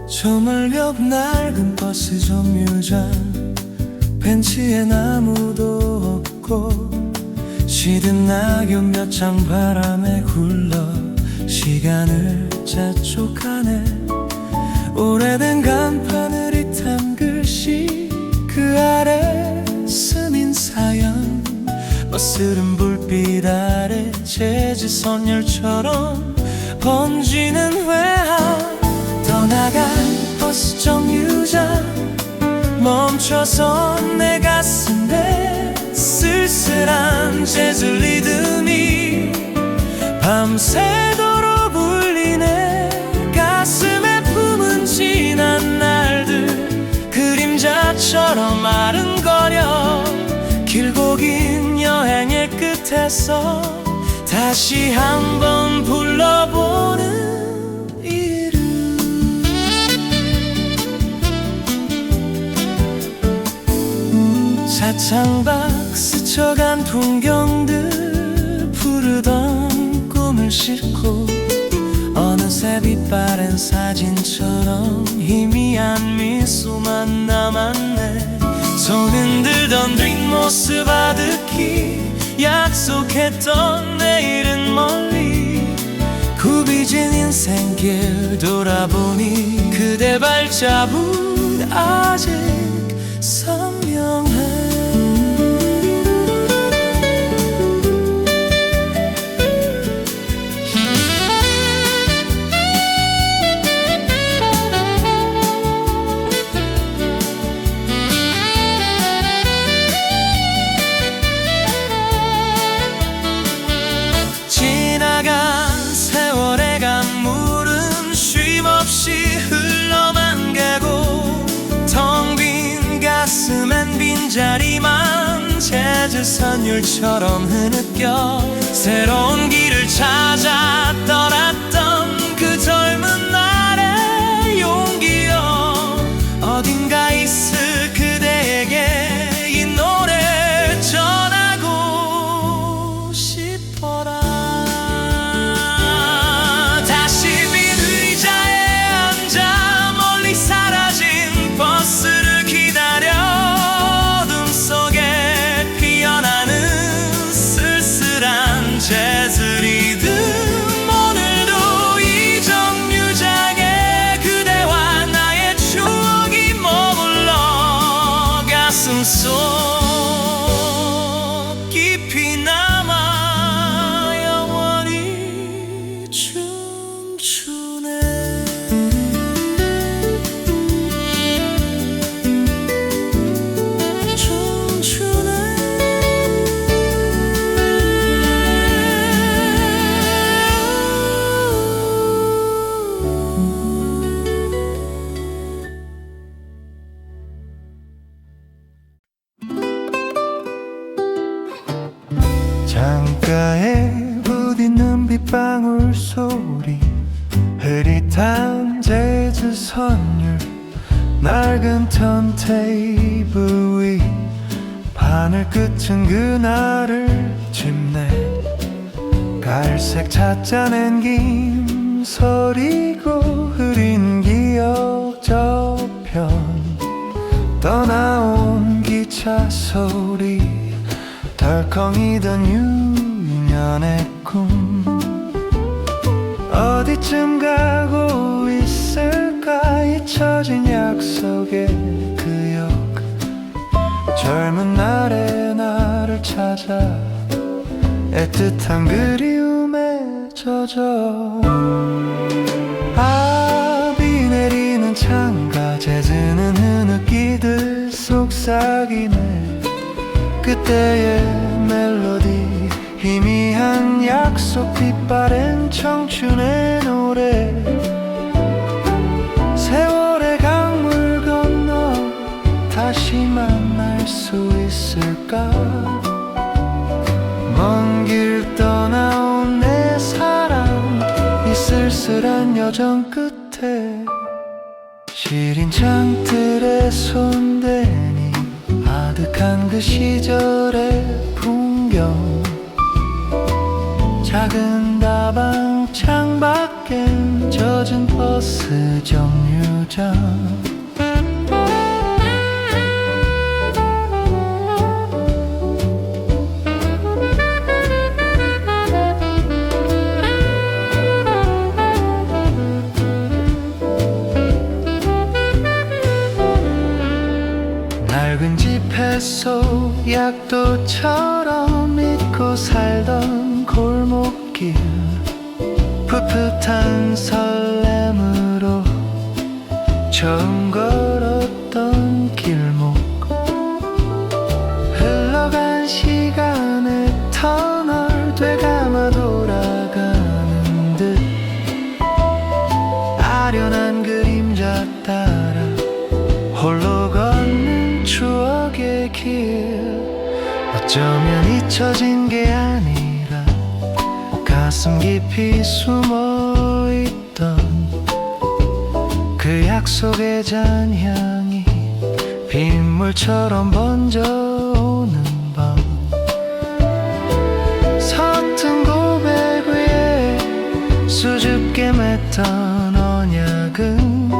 조물벽 낡은 버스 정류장 벤치엔 아무도 없고 시든 낙엽 몇 장 바람에 굴러 시간을 재촉하네 오래된 간판을 이탄 글씨 그 아래 스민 사연 버스른 불빛 아래 재즈 선율처럼 번지는 회한 떠나간 버스 정류장 멈춰선 내 가슴에 쓸쓸한 재즈 리듬이 밤새도록 울리네 가슴에 품은 지난 날들 그림자처럼 아른거려 길고 긴 여행의 끝에서 다시 한번 불러보는 차창밖 스쳐간 풍경들 푸르던 꿈을 싣고 어느새 빛바랜 사진처럼 희미한 미소만 남았네 손 흔들던 뒷모습 아득히 약속했던 내일은 멀리 굽이진 인생길 돌아보니 그대 발자국 아직 선명해 자리만 재즈 선율처럼 흐느껴 새로운 길을 찾아 떠났던 그 젊은 날의 용기여 어딘가 있을 그대에게 이 노래 전하고 싶어라. 다시 빈 의자에 앉아 멀리 사라진 버스를 기다려 어둠 속에 피어나는 쓸쓸한 재즈 리듬 오늘도 이 정류장에 그대와 나의 추억이 머물러 가슴속 깊이 남아 영원히 춤추네. 창가에 부딪는 빗방울 소리 흐릿한 재즈 선율 낡은 턴테이블 위 바늘 끝은 그날을 짚네. 갈색 찻잔엔 김서리고 흐린 기억 저편 떠나온 기차 소리 덜컹이던 유년의 꿈 어디쯤 가고 있을까. 잊혀진 약속의 기억 젊은 날의 나를 찾아 애틋한 그리움에 젖어. 비 내리는 창가 재즈는 흐느끼듯 속삭이네. 그때의 멜로디 희미한 약속 빛바랜 청춘의 노래 세월의 강물 건너 다시 만날 수 있을까. 먼 길 떠나온 내 사랑 이 쓸쓸한 여정 끝에 시린 창틀에 손대니 아득한 그 시절의 풍경 작은 다방 창밖엔 젖은 버스 정류장 낡은 지폐 속 약도처럼 잊고 살던 골목길 풋풋한 설렘으로 처음 걸었던 길목 흘러간 시간의 터널 되감아 돌아가는 듯 아련한 그림자 따라 홀로 걷는 추억의 길 어쩌면 잊혀진 게 아니라 가슴 깊이 숨어있던 그 약속의 잔향이 빗물처럼 번져오는 밤 서툰 고백 위에 수줍게 맺던 언약은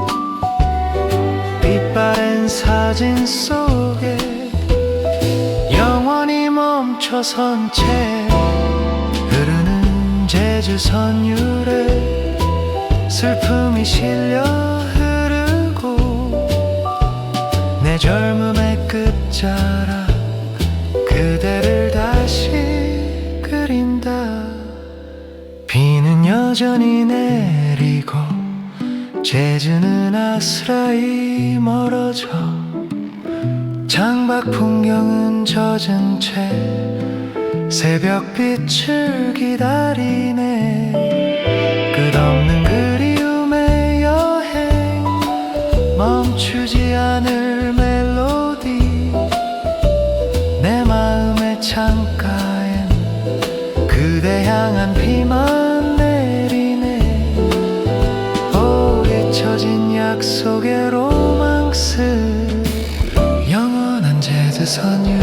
빛바랜 사진 속에 영원히 멈춰선 채 흐르는 재즈 선율에 슬픔이 실려 흐르고 내 젊음의 끝자락 그대를 다시 그린다. 비는 여전히 내리고 재즈는 아스라이 멀어져 창밖 풍경은 젖은 채 새벽빛을 기다리네. 끝없는 그리움의 여행 멈추지 않을 멜로디 속의 로망스 영원한 재즈 선율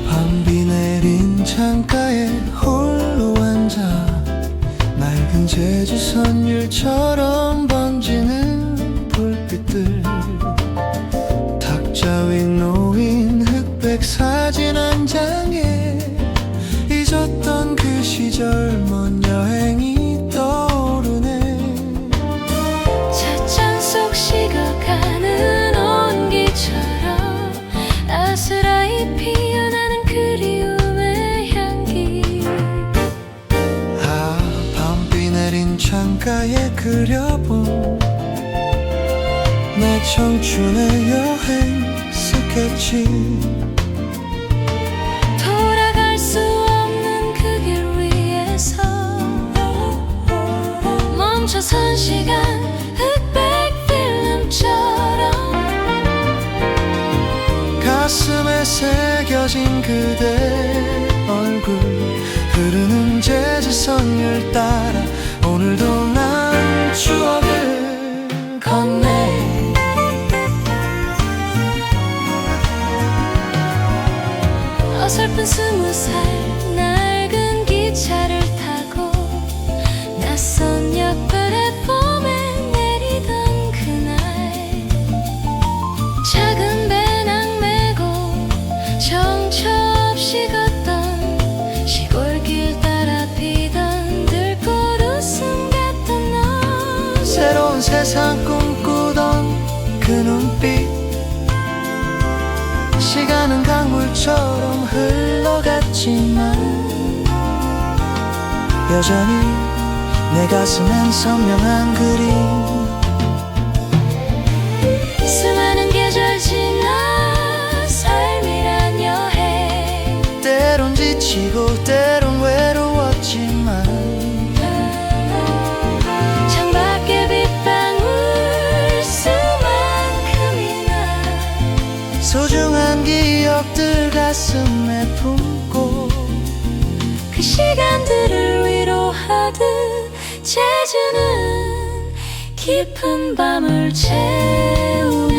밤비 내린 창가에 홀로 앉아 맑은 제주 선율처럼 번지는 불빛들 탁자 위 놓인 흑백 사진 한 장에 잊었던 그 시절 먼 여행이 떠오르네 찻잔 속 식어가는 온기처럼 아스라이 피어나는 그리움의 향기 아 밤비 내린 창가에 그려본 내 청춘의 여행 스케치 돌아갈 수 없는 그 길 위에서 멈춰선 시간 흑백 필름처럼 가슴에 새겨진 그대 얼굴 흐르는 재즈 선율 따라 오늘도 난 추억을 걷네 어설픈 20살 낡은 기차를 타고 낯선 역 플랫폼에 내리던 그날 작은 배낭 메고 정처 없이 걷던 시골길 따라 피던 들꽃 웃음 같던 너 새로운 세상 꿈꾸던 그 눈빛 시간은 강물처럼 흘러갔지만 여전히 내 가슴엔 선명한 그림 수많은 계절 지나 삶이란 여행 때론 지치고 때론 외로웠지만 창밖에 빗방울 수만큼이나 소중한 기억들 가슴에 품고 그 시간들을 위로하듯 재즈는 깊은 밤을 채우네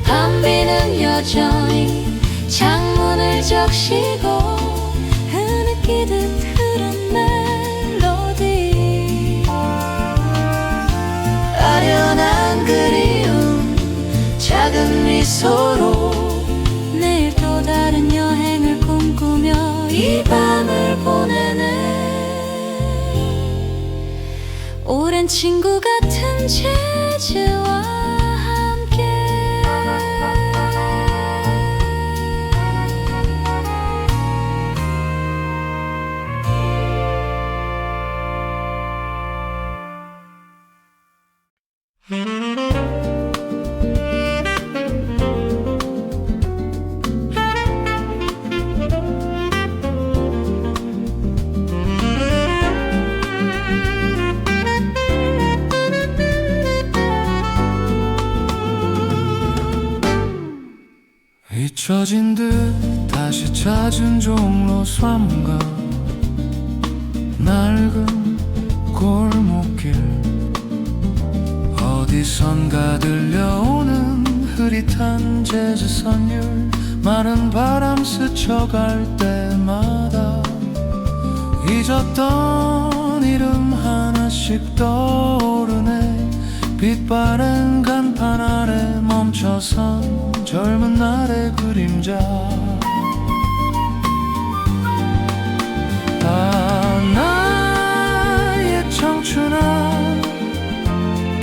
밤비는 여전히 창문을 적시고 흐느끼듯 흐른 멜로디 아련한 그리움 작은 미소로 내일 또 다른 여행을 꿈꾸며 이 밤을 보내네 오랜 친구 같은 재즈와 함께 잊혀진 듯 다시 찾은 종로 삼가 낡은 골목길 어디선가 들려오는 흐릿한 재즈 선율 마른 바람 스쳐갈 때마다 잊었던 이름 하나씩 떠오르네 빛바랜 간판 아래 멈춰선 젊은 날의 그림자 아 나의 청춘아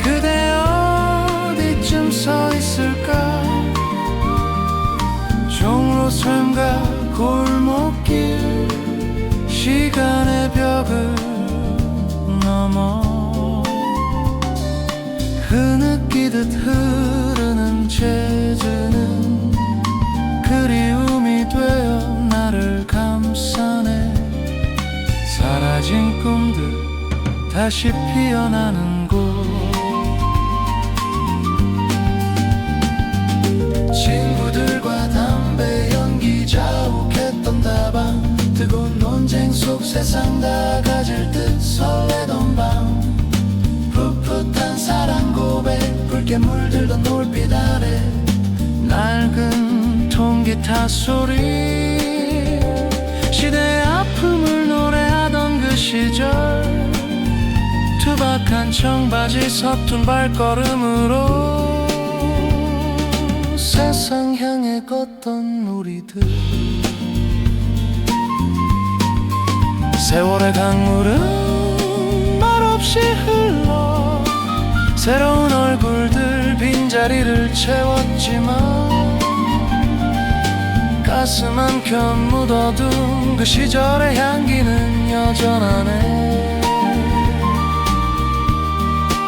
그대 어디쯤 서 있을까 종로 삶과 골목길 시간의 벽을 넘어 흐느끼듯 흐르는 재즈는 그리움이 되어 나를 감싸네. 사라진 꿈들 다시 피어나는 곳. 친구들과 담배 연기 자욱했던 다방, 뜨거운 논쟁 속 세상 다 가질 듯 설레던 밤. 풋풋한 사랑 고백, 붉게 물들던 노을빛 아래 낡은 통기타 소리, 시대의 아픔을 노래하던 그 시절. 투박한 청바지 서툰 발걸음으로 세상 향해 걷던 우리들. 세월의 강물은 말없이 흘러 새로운 얼굴들 빈자리를 채웠지만, 가슴 한켠 묻어둔 그 시절의 향기는 여전하네.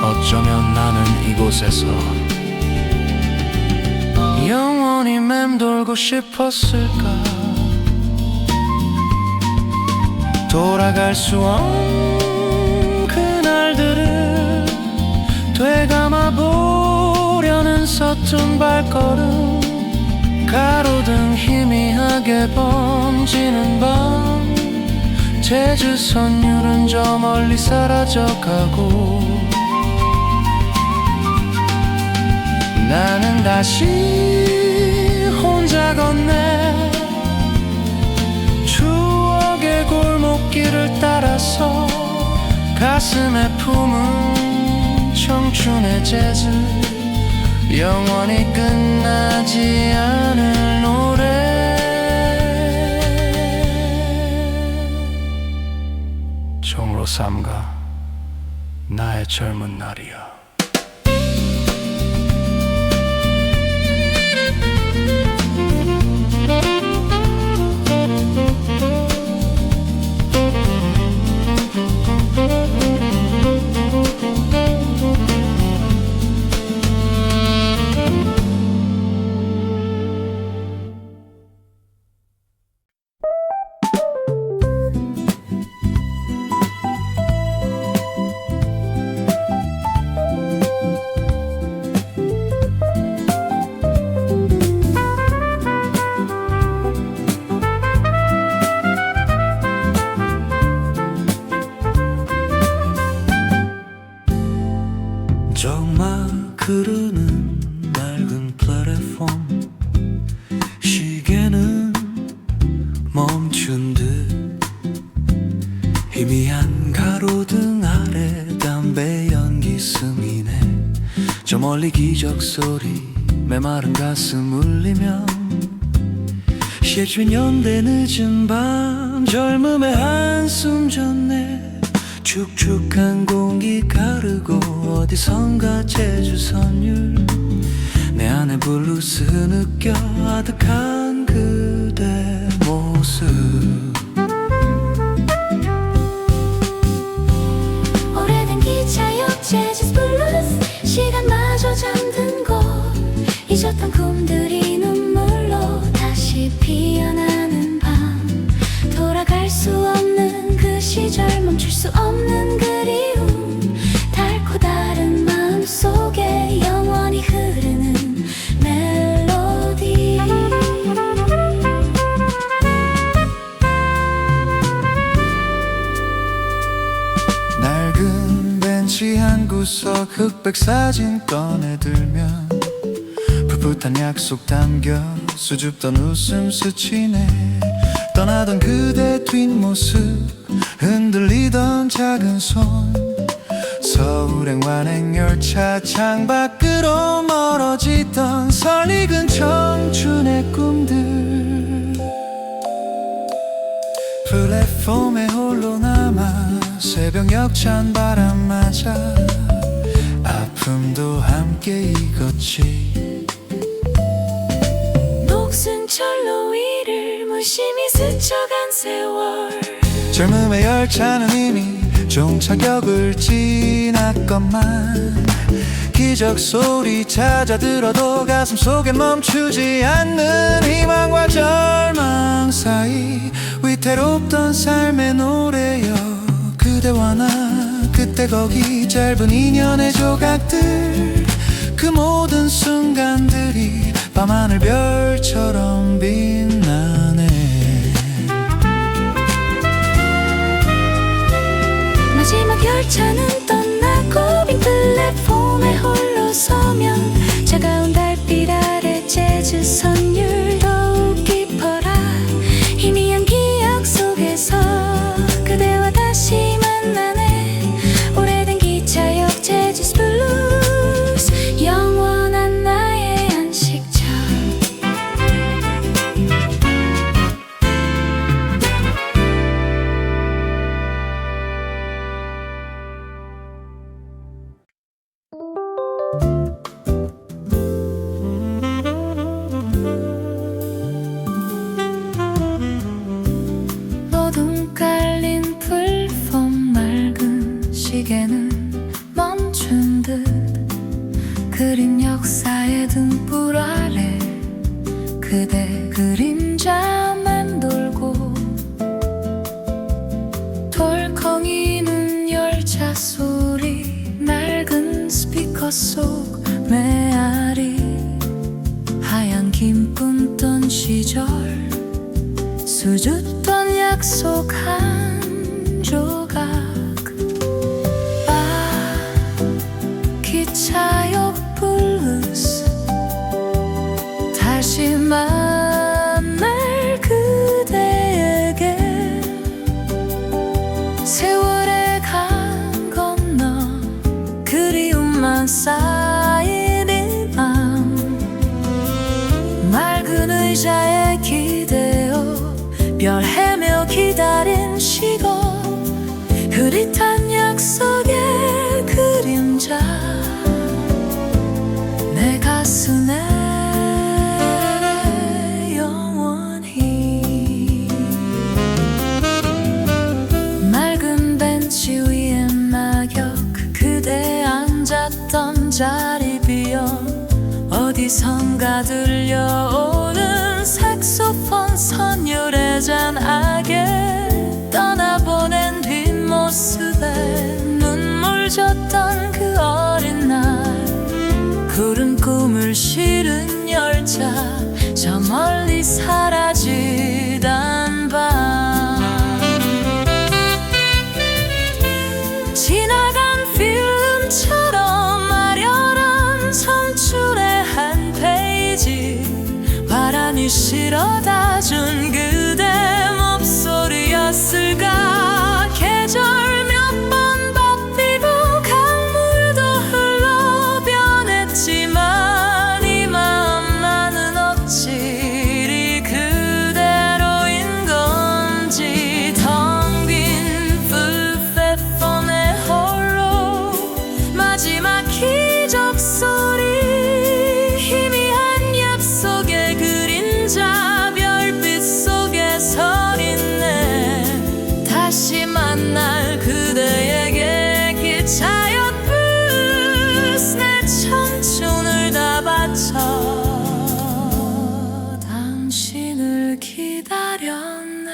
어쩌면 나는 이곳에서 영원히 맴돌고 싶었을까. 돌아갈 수 없는 그날들을 되감아 보려는 서툰 발걸음. 가로등 희미하게 번지는 밤, 제주 선율은 저 멀리 사라져가고, 나는 다시 혼자 걷네. 추억의 골목길을 따라서 가슴에 품은 청춘의 재즈, 영원히 끝나지 않을 노래. 종로 삼가 나의 젊은 날이야. 흐르는 낡은 플랫폼, 시계는 멈춘 듯. 희미한 가로등 아래 담배 연기 스미네. 저 멀리 기적 소리 메마른 가슴 울리며, 시해진 연대 늦은 밤 젊음의 한숨 졌네. 축축한 공기 가르고 어디선가 제주 선율, 내 안에 블루스 느껴 아득한 그대 모습. 오래된 기차역 제주 블루스, 시간마저 잠든 곳. 잊었던 꿈들이 눈물로 다시 피어나는 밤. 돌아갈 수 없는 그 시절, 멈출 수 없는 그리움. 달고 다른 마음 속에 영원히 흐르는 멜로디. 낡은 벤치 한 구석 흑백 사진 꺼내들면, 풋풋한 약속 담겨 수줍던 웃음 스치네. 떠나던 그대 뒷모습 흔들리던 작은 손, 서울행 완행열차 창밖으로 멀어지던 설익은 청춘의 꿈들. 플랫폼에 홀로 남아 새벽역 찬 바람 맞아 아픔도 함께 익었지. 녹슨 철로 위를 무심히 스쳐간 세월. 젊음의 열차는 이미 종착역을 지났건만, 기적 소리 찾아 들어도 가슴 속에 멈추지 않는 희망과 절망 사이 위태롭던 삶의 노래여 그대와 나 그때 거기 짧은 인연의 조각들 그 모든 순간들이 밤하늘 별처럼 빛나네. 마지막 열차는 떠나고 빈 플랫폼에 홀로 서면 차가운 달빛 아래 재즈 선율 더욱 깊어라. 희미한 기억 속에서 그대와 다시 만나네. 오래된 기차역 재즈 블루스 영원한 나의 안식처. 어둠 깔린 플랫폼 맑은 시계는 멈춘 듯 그린 역사의 등불 아래 그대 그림자만 돌고 덜컹이는 열차 소리 낡은 스피커 속 메아리 하얀 김 뿜던 시절 수줍던 약속 한 조각. 기차역 블루스 다시 만날 그대에게 세월의 강 건너 그리움만 쌓이는 밤 맑은 의자에 기대어 별 헤며 기다린 시간 흐릿한 약속의 그림자 내 가슴에 영원히. 맑은 벤치 위에 낙엽 그대 앉았던 자리 비어 어디선가 들려오는 색소폰 선율의 잔악에 떠나보낸 뒷모습에 눈물 졌던 그 어린 날 구름 꿈을 실은 열차 저 멀리 사라지던 밤 지나간 필름처럼 아련한 청춘의 한 페이지 바람이 실어다 준 그대 목소리였을까. 계절 몇 번 바뀌고 강물도 흘러 변했지만 이 마음만은 어찌 이리 그대로인 건지. 텅 빈 플랫폼에 홀로 마지막 기적 소리 희미한 약속의 그림자 별빛 속에 서 있네. 다시 만날 그대에게 기차역 블루스 내 청춘을 다 바쳐 당신을 기다렸네.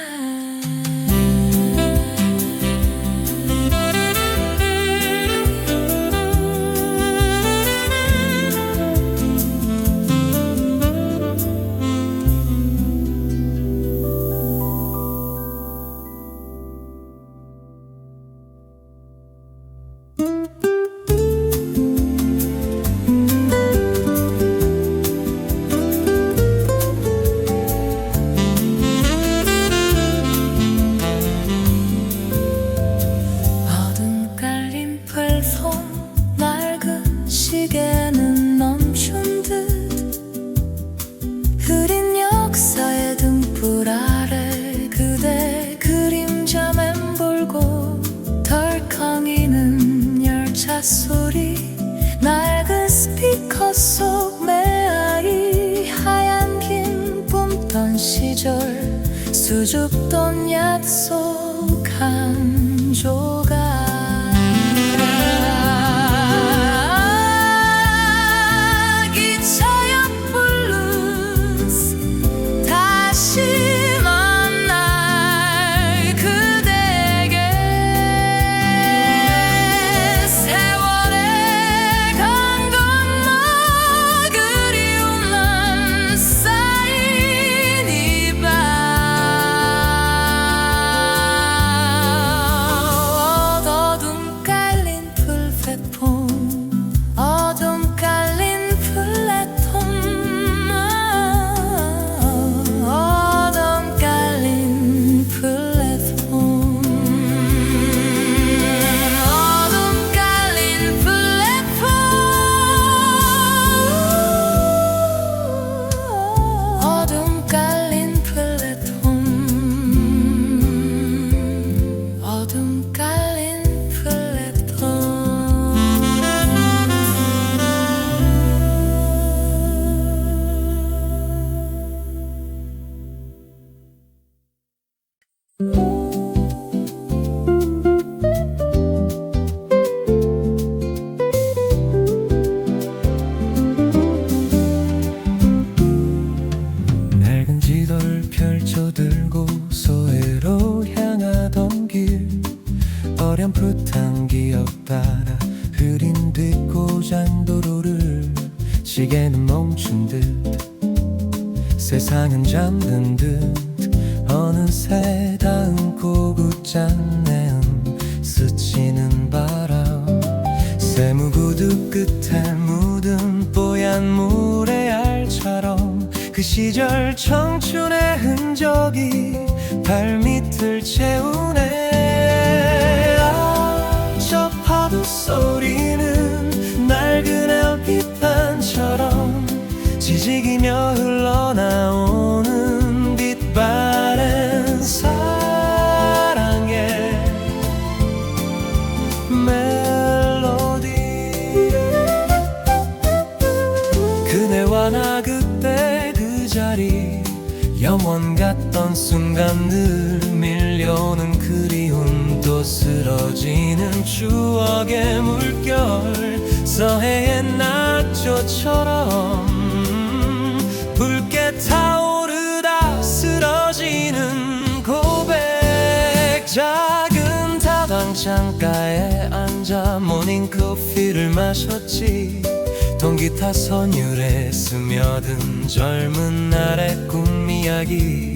어둠 깔린 플랫폼 낡은 시계는 멈춘 듯 흐린 역사의 등불 아래 그대 그림자 맴돌고 덜컹이는 열차 소리 낡은 스피커 속 메아리 하얀 김 뿜던 시절 수줍던 약속 한 조각. 낡은 지도를 펼쳐 들고 소회로 향하던 길, 어렴풋한 기억 따라 흐린 뒷고장 도로를, 시계는 멈춘 듯 세상은 잠든 듯 어느새 닿은 고굿잔 내음 스치는 바람, 세무구두 끝에 묻은 뽀얀 물의 알처럼 그 시절 청춘의 흔적이 발밑을 채우네. 아, 저 파도 소리는 낡은 LP판처럼 지지기며 흘러나오는 빛바랜 사랑의 멜로디. 그대와 나 그때 그 자리, 영원 같던 순간들, 밀려오는 그리움, 또 쓰러지는 추억의 물결, 서해의 낙조처럼 붉게 타오르다 쓰러지는 고백. 작은 다방 창가에 앉아 모닝커피를 마셨지. 통기타 선율에 스며든 젊은 날의 꿈 이야기,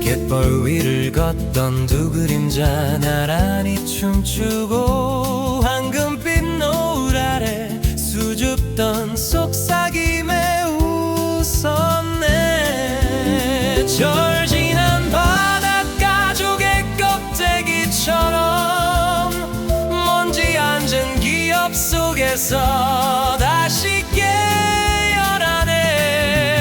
갯벌 위를 걷던 두 그림자 나란히 춤추고 황금빛 노을 아래 수줍던 속삭임에 웃었네. 절진한 바닷가 조개 껍데기처럼 먼지 앉은 기억 속에서 다시 깨어나네.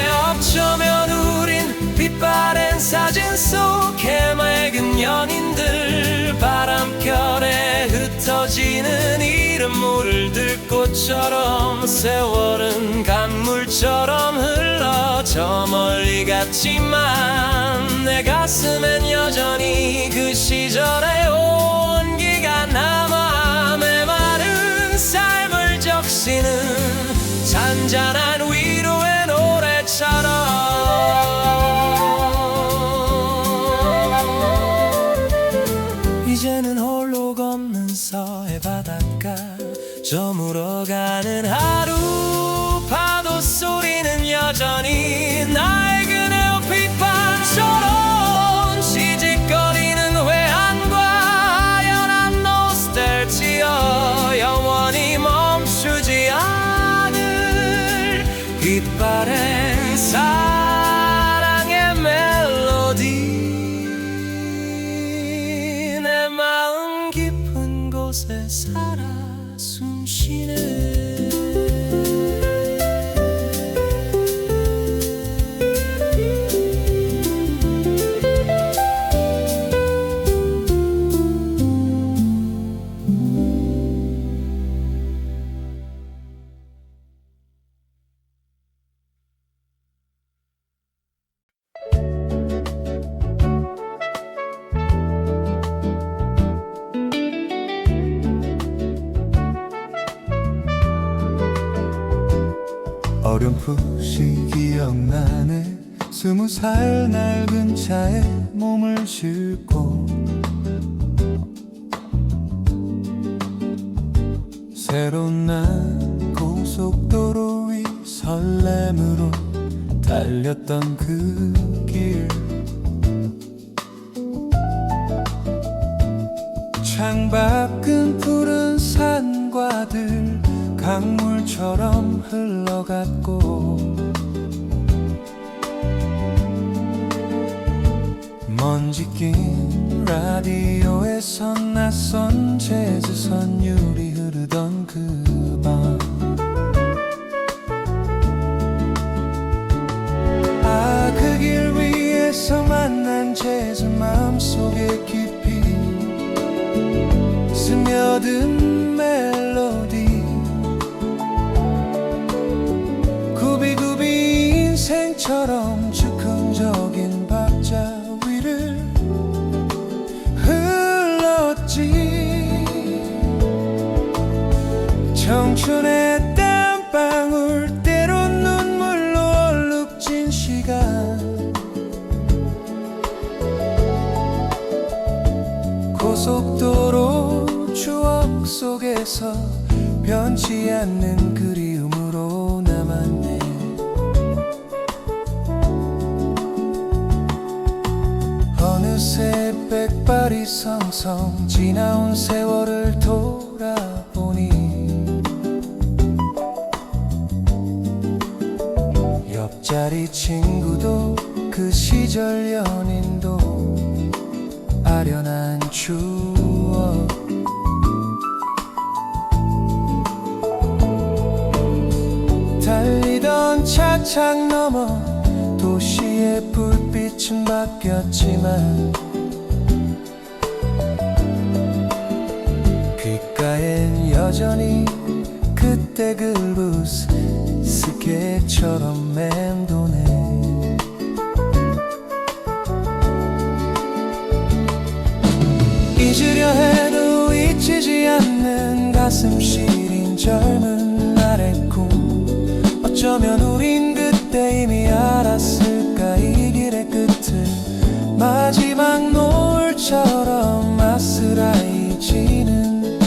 어쩌면 우린 빛바랜 사진 속의 맑은 연인들, 바람결에 흩어지는 이름 모를 들꽃처럼 세월은 강물처럼 흘러 저 멀리 갔지만 내 가슴엔 여전히 그 시절의 온기가 남아. 메마른 삶을 적시는 잔잔한 위로의 노래처럼 이제는 홀로 걷는 서해 바닷가, 저물어가는 하루, 파도 소리는 여전히 낡은 LP판처럼 시직거리는 회한과 연한 노스텔지어, 영원히 멈추지 않을 빛바랜 사랑의 멜로디. 내 마음 깊은 곳에 살아 숨쉬네. 어렴풋이 기억나네. 20살 낡은 차에 몸을 싣고 새로운 날 고속도로 위 설렘으로 달렸던 그 길, 창밖은 푸른 산과들 강물처럼 흘러갔고 먼지 낀 라디오에서 낯선 재즈 선율이 흐르던 그 밤, 아, 그 길 위에서 만난 재즈 마음속에 깊이 스며든 멜로디, 구비구비 인생처럼 즉흥적인 박자 위를 고속도로 추억 속에서 변치 않는 그리움으로 남았네. 어느새 백발이 성성 지나온 세월을 돌아보니 옆자리 친구도 그 시절 연인도 아련한 추억. 달리던 차창 너머 도시의 불빛은 바뀌었지만 귓가엔 여전히 그때 그 루스 스케처럼 맴도네. 잊으려 해도 잊히지 않는 가슴 시린 젊은 날의 꿈. 어쩌면 우린 그때 이미 알았을까. 이 길의 끝을 마지막 노을처럼 아스라이 지는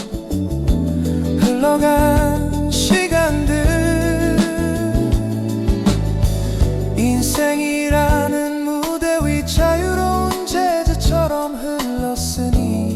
흘러간 시간들. 인생이라는 무대 위 자유로운 재즈처럼 흘렀으니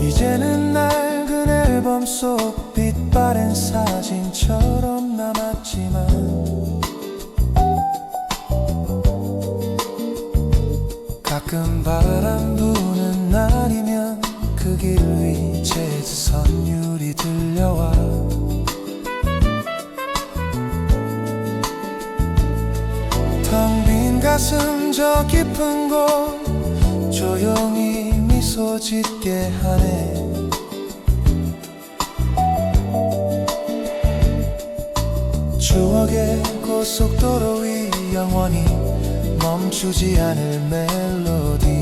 이제는 낡은 앨범 속 빛바랜 사진처럼 남았지만 가끔 바람 부는 날이면 그 길 위 재즈 선율이 들려와. 텅 빈 가슴 저 깊은 곳 조용히 미소 짓게 하네. 추억의 고속도로 위 영원히 멈추지 않을 멜로디.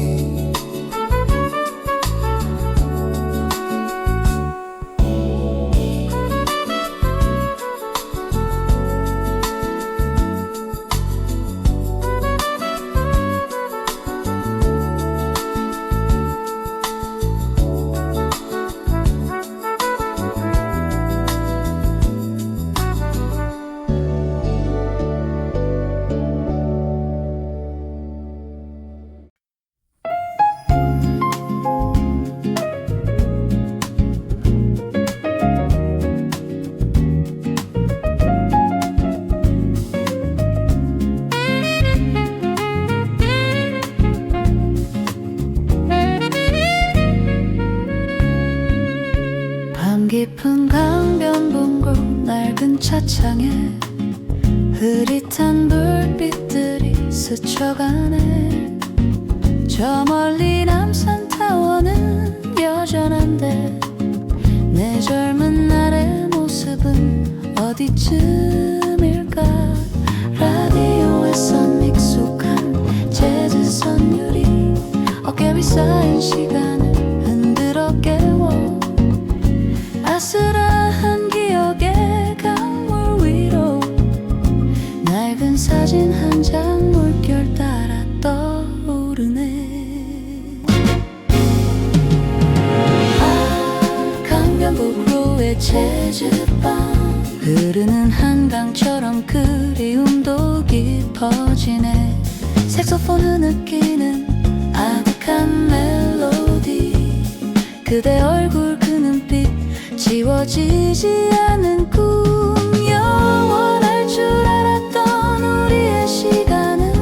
깊은 강변봉고 낡은 차창에 흐릿한 불빛들이 스쳐가네. 저 멀리 남산타워는 여전한데 내 젊은 날의 모습은 어디쯤일까. 라디오에서 익숙한 재즈 선율이 어깨 위 쌓인 시간을 흔들어 깨워. 아슬한 기억의 강물 위로 낡은 사진 한 장 물결 따라 떠오르네. 아, 강변북로의 재즈방 흐르는 한강처럼 그리움도 깊어지네. 색소폰 흐느끼는 아득한 멜로디. 그대 얼굴 그 눈빛 지워지지 않은 꿈. 영원할 줄 알았던 우리의 시간은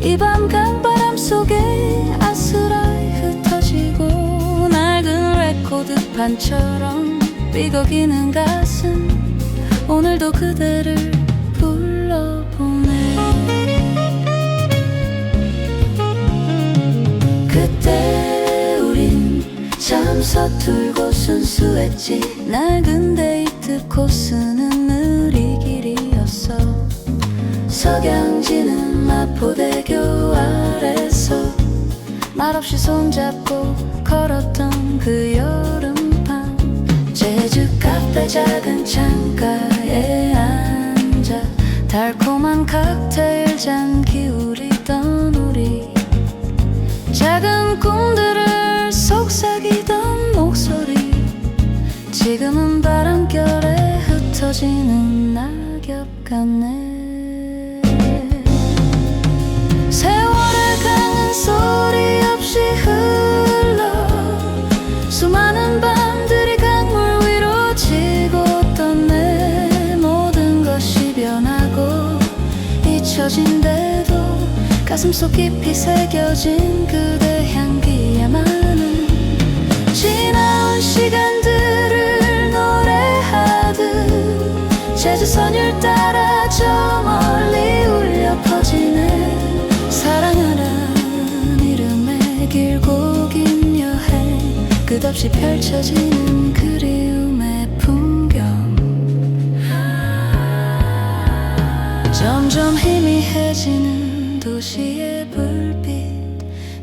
이 밤 강바람 속에 아스라이 흩어지고 낡은 레코드판처럼 삐걱이는 가슴 오늘도 그대를 불러보네. 그때 우린 참 서툴고 순수했지. 낡은 데이트 코스는 우리 길이었어. 석양지는 마포대교 아래서 말없이 손잡고 걸었던 그 여름밤 제주 카페 작은 창가에 앉아 달콤한 칵테일 잔 기울이던 우리 작은 꿈들을 속삭이던 목소리 지금은 바람결에 흩어지는 낙엽 같네 세월의 강은 소리 없이 흘러 수많은 밤들이 강물 위로 지고 떴네 모든 것이 변하고 잊혀진대도 가슴속 깊이 새겨진 그대 향기야만은 지나온 시간들을 노래하듯 제주 선율 따라 저 멀리 울려 퍼지네 사랑하란 이름의 길고 긴 여행 끝없이 펼쳐지는 그리움의 풍경 점점 희미해지는 도시의 불빛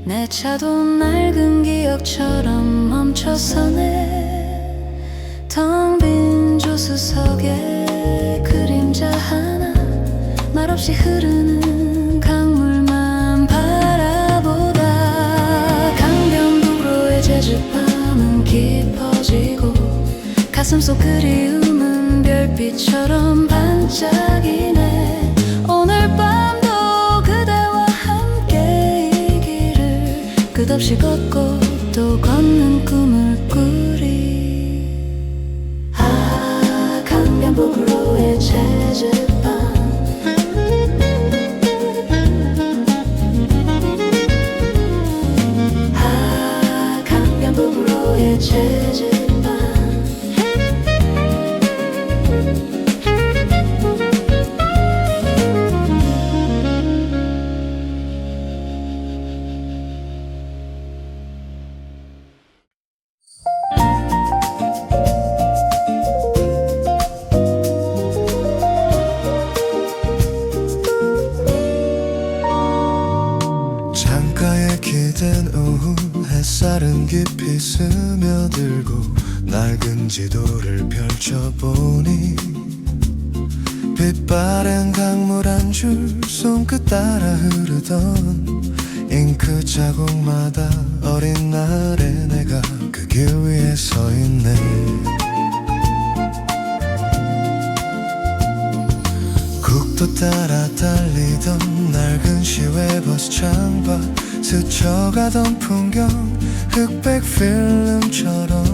내 차도 낡은 기억처럼 멈춰서네 텅 빈 조수석에 그림자 하나 말없이 흐르는 강물만 바라보다 강변북로의 제주밤은 깊어지고 가슴속 그리움은 별빛처럼 반짝이네 오늘 밤도 그대와 함께 이 길을 끝없이 걷고 또 걷는 꿈을 꾸리 아 강변북로의 제주밤 아 강변북로의 제주밤 창가에 기댄 오후 햇살은 깊이 스며들고 낡은 지도를 펼쳐보니 빛바랜 강물 한 줄 손끝 따라 흐르던 잉크 자국마다 어린 날에 내가 그 길 위에 서 있네 국도 따라 달리던 낡은 시외버스 창밖 스쳐가던 풍경 흑백 필름처럼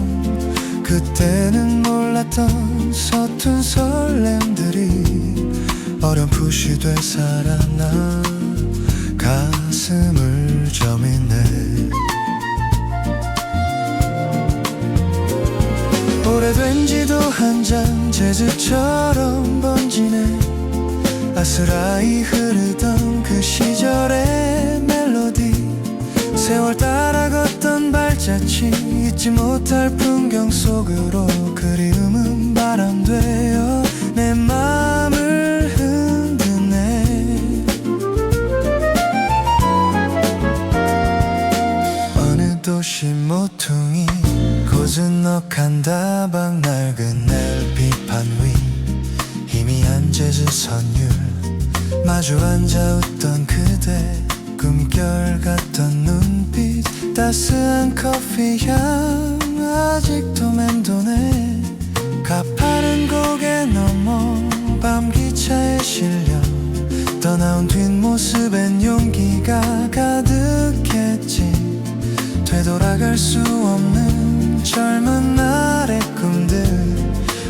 그때는 몰랐던 서툰 설렘들이 어렴풋이 되살아나 가슴을 저미네 오래된 지도 한 장 제주처럼 번지네 아스라이 흐르던 그 시절의 멜로디 세월 따라 걷던 발자취 잊지 못할 풍경 속으로 그리움은 바람 되어 내 맘을 흔드네 어느 도시 모퉁이 고즈넉한 다방 낡은 LP판 위 희미한 제주 선율 마주 앉아 웃던 그대 꿈결 같던 눈빛 따스한 커피향 아직도 맴도네 가파른 고개 넘어 밤기차에 실려 떠나온 뒷모습엔 용기가 가득했지 되돌아갈 수 없는 젊은 날의 꿈들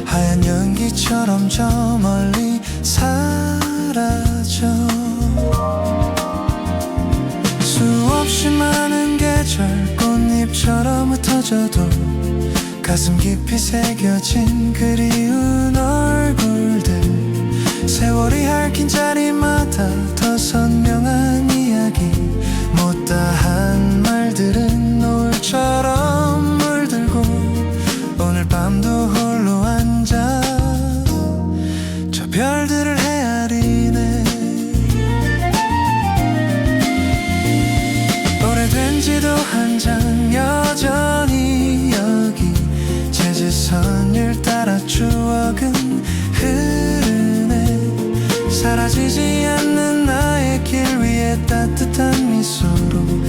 하얀 연기처럼 저 멀리 사라져 수없이 많은 계절 꽃잎처럼 흩어져도 가슴 깊이 새겨진 그리운 얼굴들 세월이 핥힌 자리마다 더 선명한 이야기 못다한 말들은 노을처럼 물들고 오늘 밤도 홀로 앉아 저 별들을 헤아리네 오래된 지도 보이지 않는 나의 길 위에 따뜻한 미소로